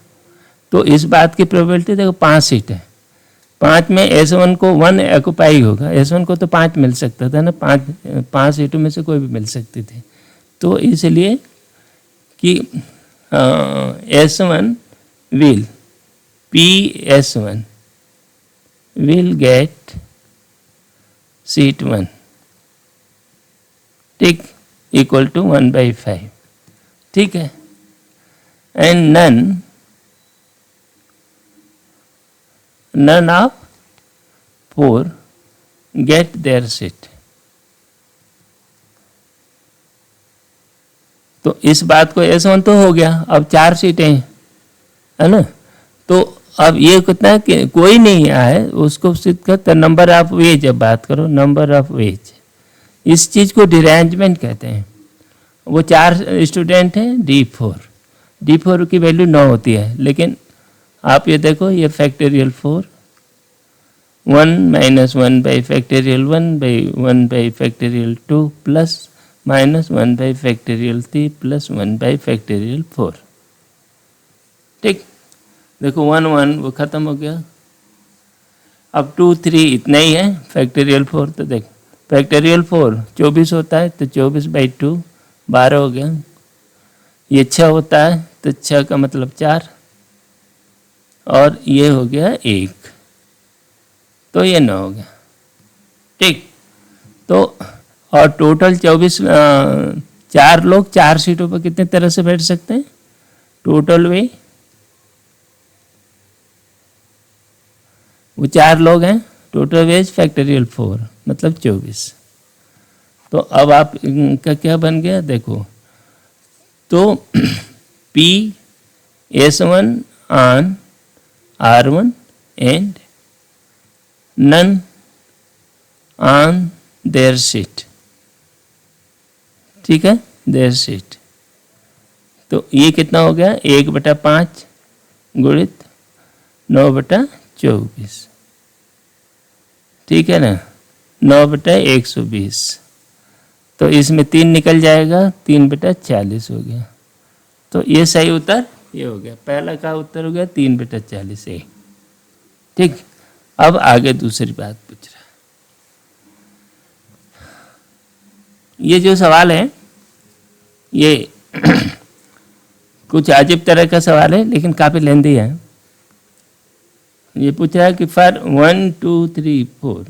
तो इस बात की प्रोबेबिलिटी देखो 5 सीट है, 5 में S1 को 1 ऑक्युपाई होगा, S1 को तो 5 मिल सकता था ना, 5 सीटों में से कोई भी मिल सकती थी। तो इसलिए कि S1 will PS1 will get seat 1, ठीक, इक्वल टू 1/5, ठीक है, and none of 4 get their seat. तो इस बात को S1 तो हो गया, अब 4 सीटें हैं, है ना। तो अब ये कितना है कि कोई नहीं आया है, उसको सिद्ध करते नंबर ऑफ वेज। अब बात करो नंबर ऑफ वेज, इस चीज़ को डिरेंजमेंट कहते हैं। वो 4 स्टूडेंट हैं, D4 की वैल्यू 9 होती है, लेकिन आप ये देखो ये factorial 4 1 minus 1 by factorial 1 by 1 by factorial 2 plus minus 1 by factorial 3 plus 1 by factorial 4। ठीक, देखो 1 1 वो ख़त्म हो गया। अब 2 3 इतना ही है, फैक्टोरियल 4 तो देख फैक्टोरियल 4 24 होता है, तो 24 बाई 2 12 हो गया। ये 6 होता है, तो 6 का मतलब 4, और ये हो गया 1, तो ये 9 हो गया। ठीक, तो और टोटल 24 4 लोग 4 सीटों पर कितने तरह से बैठ सकते हैं? टोटल वे वो 4 लोग हैं, टोटल वेज फैक्टोरियल 4 मतलब 24। तो अब आप इनका क्या बन गया देखो, तो P S1 on R1 and none on their seat। ठीक है, देयर सीट। तो ये कितना हो गया 1/5 गुणित 9/24। ठीक है ना, 9/120। तो इसमें 3 निकल जाएगा, 3/40 हो गया। तो ये सही उत्तर ये हो गया, पहला का उत्तर हो गया 3/40 ए। ठीक, अब आगे दूसरी बात पूछ रहा है। ये जो सवाल है ये कुछ अजीब तरह का सवाल है, लेकिन काफ़ी लेंदी है। ये पूछ रहा है कि for 1 2 3 4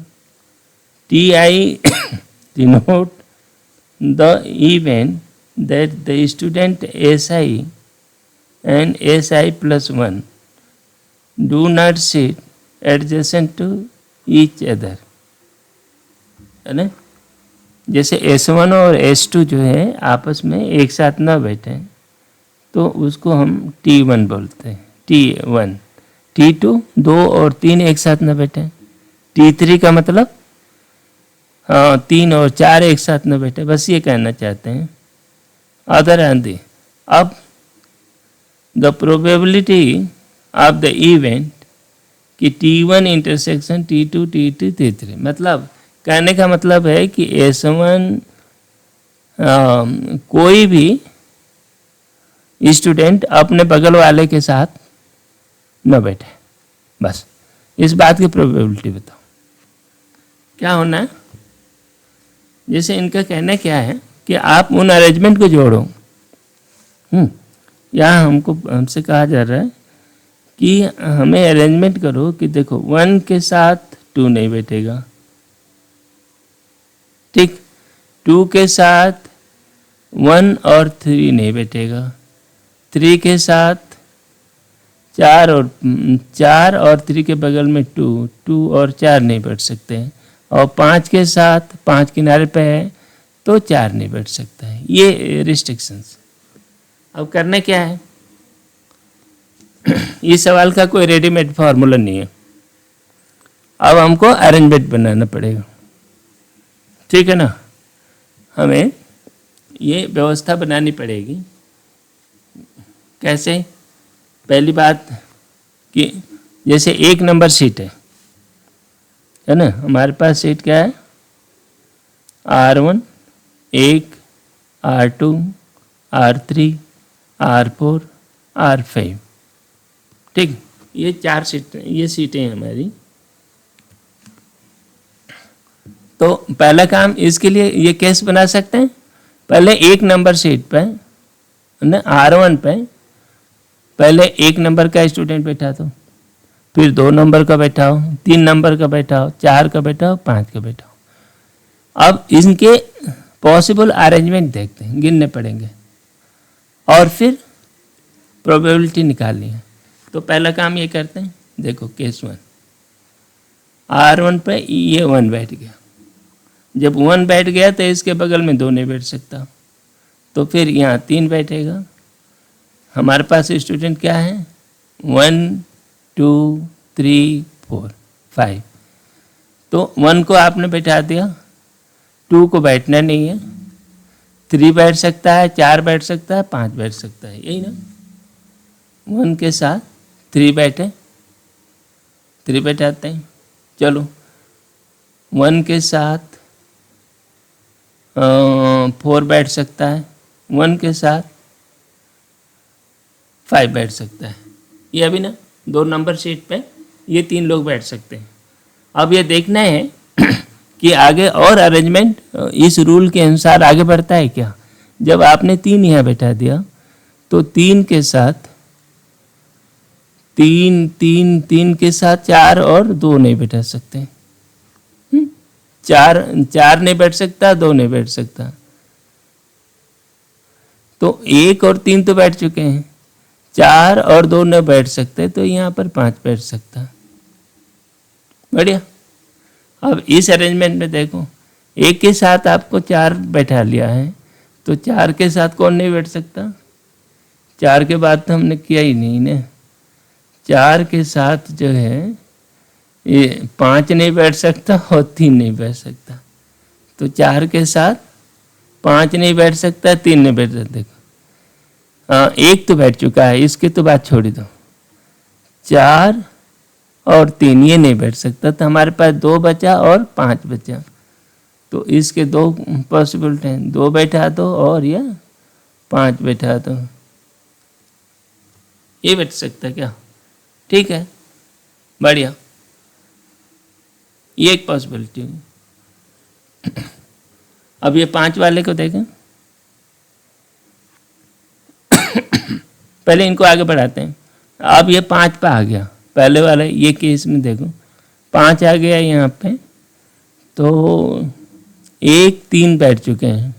TI denote the event that the student SI and SI plus 1 do not sit adjacent to each other, है ना। जैसे S1 और S2 जो है आपस में एक साथ ना बैठे, तो उसको हम T1 बोलते हैं। T1 T2 2 और 3 एक साथ ना बैठे। T3 का मतलब 3 और 4 एक साथ ना बैठे, बस ये कहना चाहते हैं। अदर आंधी, अब the probability of the event कि T1 intersection T2 T2 T3, मतलब कहने का मतलब है कि S1 कोई भी स्टूडेंट अपने बगल वाले के साथ न बैठे, बस इस बात की प्रोबेबिलिटी बताओ क्या होना है। जैसे इनका कहना क्या है कि आप उन अरेंजमेंट को जोड़ो। यहाँ हमसे कहा जा रहा है कि हमें अरेंजमेंट करो कि देखो 1 के साथ 2 नहीं बैठेगा, ठीक, 2 के साथ 1 और 3 नहीं बैठेगा, 3 के साथ 4 और 3 के बगल में 2 और 4 नहीं बैठ सकते हैं, और 5 के साथ 5 किनारे पे है तो 4 नहीं बैठ सकता है। ये रिस्ट्रिक्शंस। अब करना क्या है, इस सवाल का कोई रेडीमेड फार्मूला नहीं है, अब हमको अरेंजमेंट बनाना पड़ेगा। ठीक है ना, हमें ये व्यवस्था बनानी पड़ेगी। कैसे? पहली बात कि जैसे 1 नंबर सीट है ना, हमारे पास सीट क्या है R1 1 R2 R3 R4 R5। ठीक, ये 4 सीटें, ये सीटें हैं हमारी। तो पहला काम इसके लिए ये कैसे बना सकते हैं, पहले 1 नंबर सीट पर ना R1 पे पहले 1 नंबर का स्टूडेंट बैठा दो, फिर 2 नंबर का बैठाओ, 3 नंबर का बैठाओ, 4 का बैठाओ, 5 का बैठाओ। अब इनके पॉसिबल अरेंजमेंट देखते हैं, गिनने पड़ेंगे और फिर प्रोबेबिलिटी निकालनी है। तो पहला काम ये करते हैं, देखो केस 1 R1 पे ये 1 बैठ गया। जब 1 बैठ गया तो इसके बगल में 2 नहीं बैठ सकता, तो फिर यहाँ 3 बैठेगा। हमारे पास स्टूडेंट क्या है, 1 2 3 4 5। तो 1 को आपने बैठा दिया, 2 को बैठना नहीं है, 3 बैठ सकता है, 4 बैठ सकता है, 5 बैठ सकता है, यही ना। 1 के साथ 3 बैठे, 3 बैठाते हैं। चलो 1 के साथ 4 बैठ सकता है, 1 के साथ 5 बैठ सकता है। ये अभी ना 2 नंबर शीट पे ये 3 लोग बैठ सकते हैं। अब ये देखना है कि आगे और अरेंजमेंट इस रूल के अनुसार आगे बढ़ता है क्या। जब आपने 3 यहाँ बैठा दिया तो 3 के साथ 3 के साथ 4 और 2 नहीं बैठा सकते। 4 नहीं बैठ सकता, 2 नहीं बैठ सकता, तो 1 और 3 तो बैठ चुके हैं, 4 और 2 नहीं बैठ सकते, तो यहाँ पर 5 बैठ सकता। बढ़िया। अब इस अरेंजमेंट में देखो, 1 के साथ आपको 4 बैठा लिया है, तो 4 के साथ कौन नहीं बैठ सकता, 4 के बाद तो हमने किया ही नहीं ना। 4 के साथ जो है ये 5 नहीं बैठ सकता और 3 नहीं बैठ सकता, तो 4 के साथ 5 नहीं बैठ सकता, 3 नहीं बैठ सकता। देखो 1 तो बैठ चुका है, इसकी तो बात छोड़ दो। 4 और 3 ये नहीं बैठ सकता, तो हमारे पास 2 बचा और 5 बचा। तो इसके 2 पॉसिबिलिटी हैं, 2 बैठा दो और या 5 बैठा दो, ये बैठ सकता क्या। ठीक है, बढ़िया, ये एक पॉसिबिलिटी है। अब ये 5 वाले को देखें, पहले इनको आगे बढ़ाते हैं। अब ये 5 पे आ गया, पहले वाले ये केस में देखो 5 आ गया यहाँ पे, तो 1 3 बैठ चुके हैं,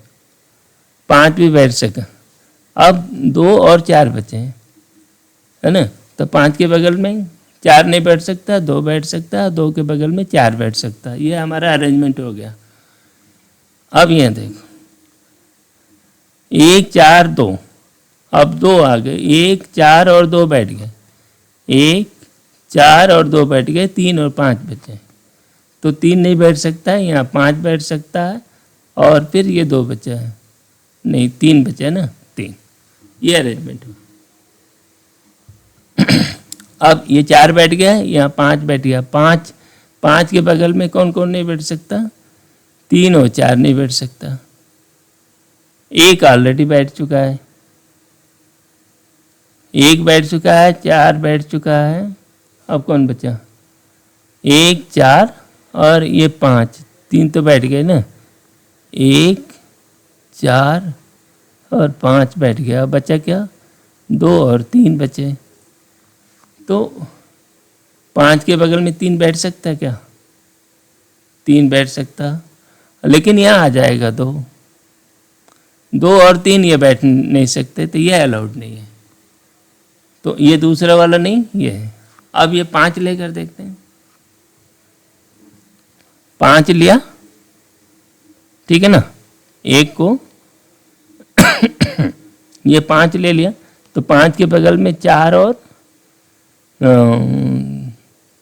5 भी बैठ सका। अब 2 और 4 बचे हैं, है ना। तो 5 के बगल में 4 नहीं बैठ सकता, 2 बैठ सकता, 2 के बगल में 4 बैठ सकता। ये हमारा अरेंजमेंट हो गया। अब यहाँ देखो 1 4 2, अब 2 आ गए, 1 4 और 2 बैठ गए, 1 4 और 2 बैठ गए, 3 और 5 बचे, तो 3 नहीं बैठ सकता है, यहाँ 5 बैठ सकता है, और फिर ये 2 बचा है, नहीं 3 बचा ना, 3। ये अरेंजमेंट हो। अब ये 4 बैठ गया, यहाँ 5 बैठ गया, 5 के बगल में कौन कौन नहीं बैठ सकता, 3 और 4 नहीं बैठ सकता। 1 ऑलरेडी बैठ चुका है, 1 बैठ चुका है, 4 बैठ चुका है, अब कौन बचा, 1 4 और ये 5, 3 तो बैठ गए ना, 1 4 और 5 बैठ गया। अब बचा क्या, 2 और 3 बचे। तो 5 के बगल में 3 बैठ सकता है क्या, 3 बैठ सकता, लेकिन यहाँ आ जाएगा 2 और 3 ये बैठ नहीं सकते, तो ये अलाउड नहीं है। तो ये दूसरा वाला नहीं, ये है। अब ये 5 लेकर देखते हैं, 5 लिया, ठीक है ना, 1 को ये 5 ले लिया, तो 5 के बगल में 4 और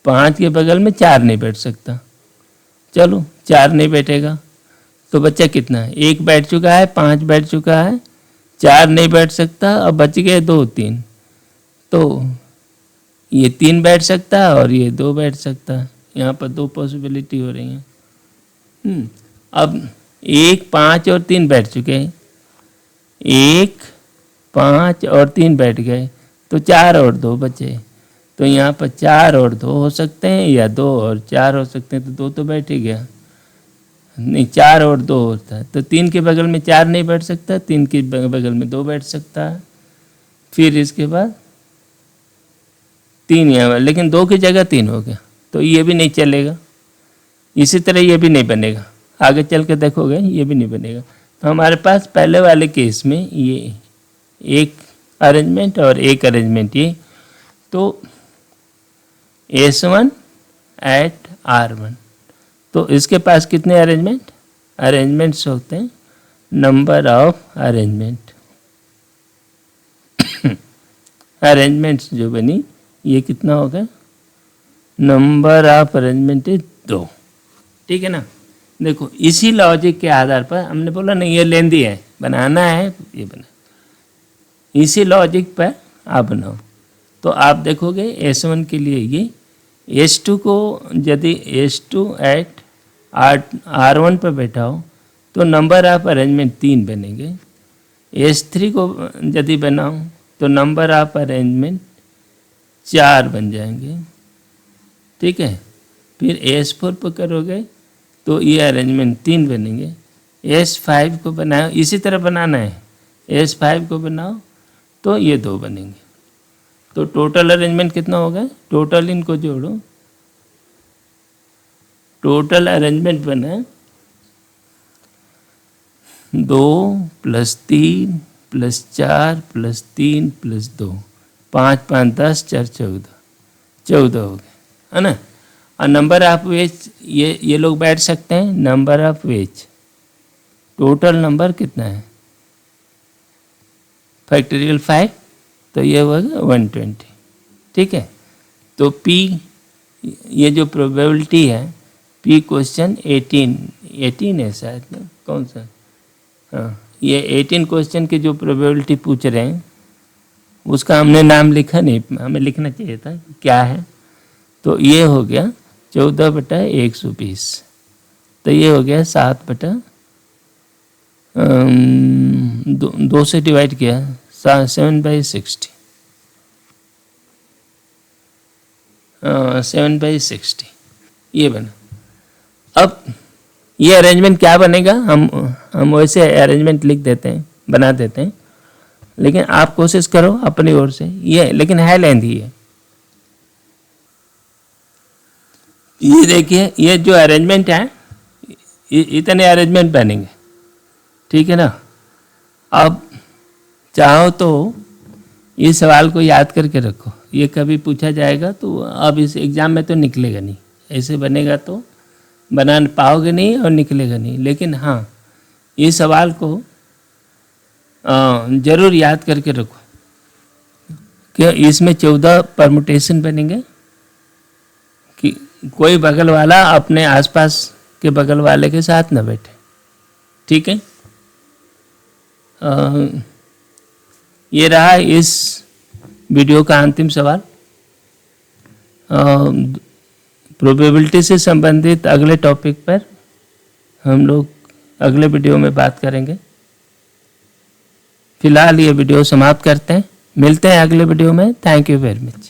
5 के बगल में 4 नहीं बैठ सकता। चलो 4 नहीं बैठेगा, तो बच्चा कितना है, 1 बैठ चुका है, 5 बैठ चुका है, 4 नहीं बैठ सकता, अब बच गए 2 3, तो ये 3 बैठ सकता है और ये 2 बैठ सकता है। यहाँ पर 2 पॉसिबिलिटी हो रही हैं। अब 1 5 और 3 बैठ चुके हैं, 1 5 और 3 बैठ गए, तो 4 और 2 बचे, तो यहाँ पर 4 और 2 हो सकते हैं, या 2 और 4 हो सकते हैं, तो 2 तो बैठ ही गया, नहीं 4 और 2 होता है, तो 3 के बगल में 4 नहीं बैठ सकता, 3 के बगल में 2 बैठ सकता है। फिर इसके बाद 3 यहाँ, लेकिन 2 की जगह 3 हो गया, तो ये भी नहीं चलेगा। इसी तरह ये भी नहीं बनेगा, आगे चल के देखोगे ये भी नहीं बनेगा। तो हमारे पास पहले वाले केस में ये एक अरेंजमेंट और एक अरेंजमेंट, ये तो S1 एट R1। तो इसके पास कितने अरेंजमेंट्स होते हैं, नंबर ऑफ अरेंजमेंट्स जो बनी ये कितना हो गया, नंबर ऑफ अरेंजमेंट इज 2। ठीक है ना। देखो इसी लॉजिक के आधार पर हमने बोला नहीं ये लेंदी है, बनाना है ये बना, इसी लॉजिक पर आप बनाओ। तो आप देखोगे S1 के लिए ये S2 को यदि S2 एट R1 पर बैठा हो तो नंबर ऑफ अरेंजमेंट 3 बनेंगे। S3 को यदि बनाओ तो नंबर ऑफ अरेंजमेंट 4 बन जाएंगे। ठीक है। फिर S4 पर करोगे तो ये अरेंजमेंट 3 बनेंगे। S5 को बनाओ, इसी तरह बनाना है, S5 को बनाओ तो ये 2 बनेंगे। तो टोटल अरेंजमेंट कितना होगा, टोटल इनको जोड़ो, टोटल अरेंजमेंट बना 2 + 3 + 4 + 3 + 2, 5 × 5 = 10, 4 = 14 हो गए, है ना। और नंबर ऑफ वेज ये लोग बैठ सकते हैं, number of ways total number कितना है, फैक्टोरियल 5, तो ये होगा 120। ठीक है। तो P ये जो प्रोबेबिलिटी है, P क्वेश्चन 18 है शायद ना, कौन सा, हाँ ये 18 क्वेश्चन की जो प्रोबेबिलिटी पूछ रहे हैं उसका हमने नाम लिखा नहीं, हमें लिखना चाहिए था क्या है। तो ये हो गया 14/120, तो ये हो गया 2 से डिवाइड किया 7/60, 7/60 ये बना। अब ये अरेंजमेंट क्या बनेगा, हम वैसे अरेंजमेंट लिख देते हैं, बना देते हैं, लेकिन आप कोशिश करो अपनी ओर से, ये लेकिन है लेंदी है। ये देखिए ये जो अरेंजमेंट है इतने अरेंजमेंट बनेंगे। ठीक है ना। अब चाहो तो ये सवाल को याद करके रखो, ये कभी पूछा जाएगा तो अब इस एग्ज़ाम में तो निकलेगा नहीं, ऐसे बनेगा तो बना पाओगे नहीं और निकलेगा नहीं। लेकिन हाँ ये सवाल को ज़रूर याद करके रखो कि इसमें 14 परमुटेशन बनेंगे कि कोई बगल वाला अपने आसपास के बगल वाले के साथ न बैठे। ठीक है। ये रहा इस वीडियो का अंतिम सवाल। प्रोबेबिलिटी से संबंधित अगले टॉपिक पर हम लोग अगले वीडियो में बात करेंगे। फिलहाल ये वीडियो समाप्त करते हैं, मिलते हैं अगले वीडियो में। Thank you very much.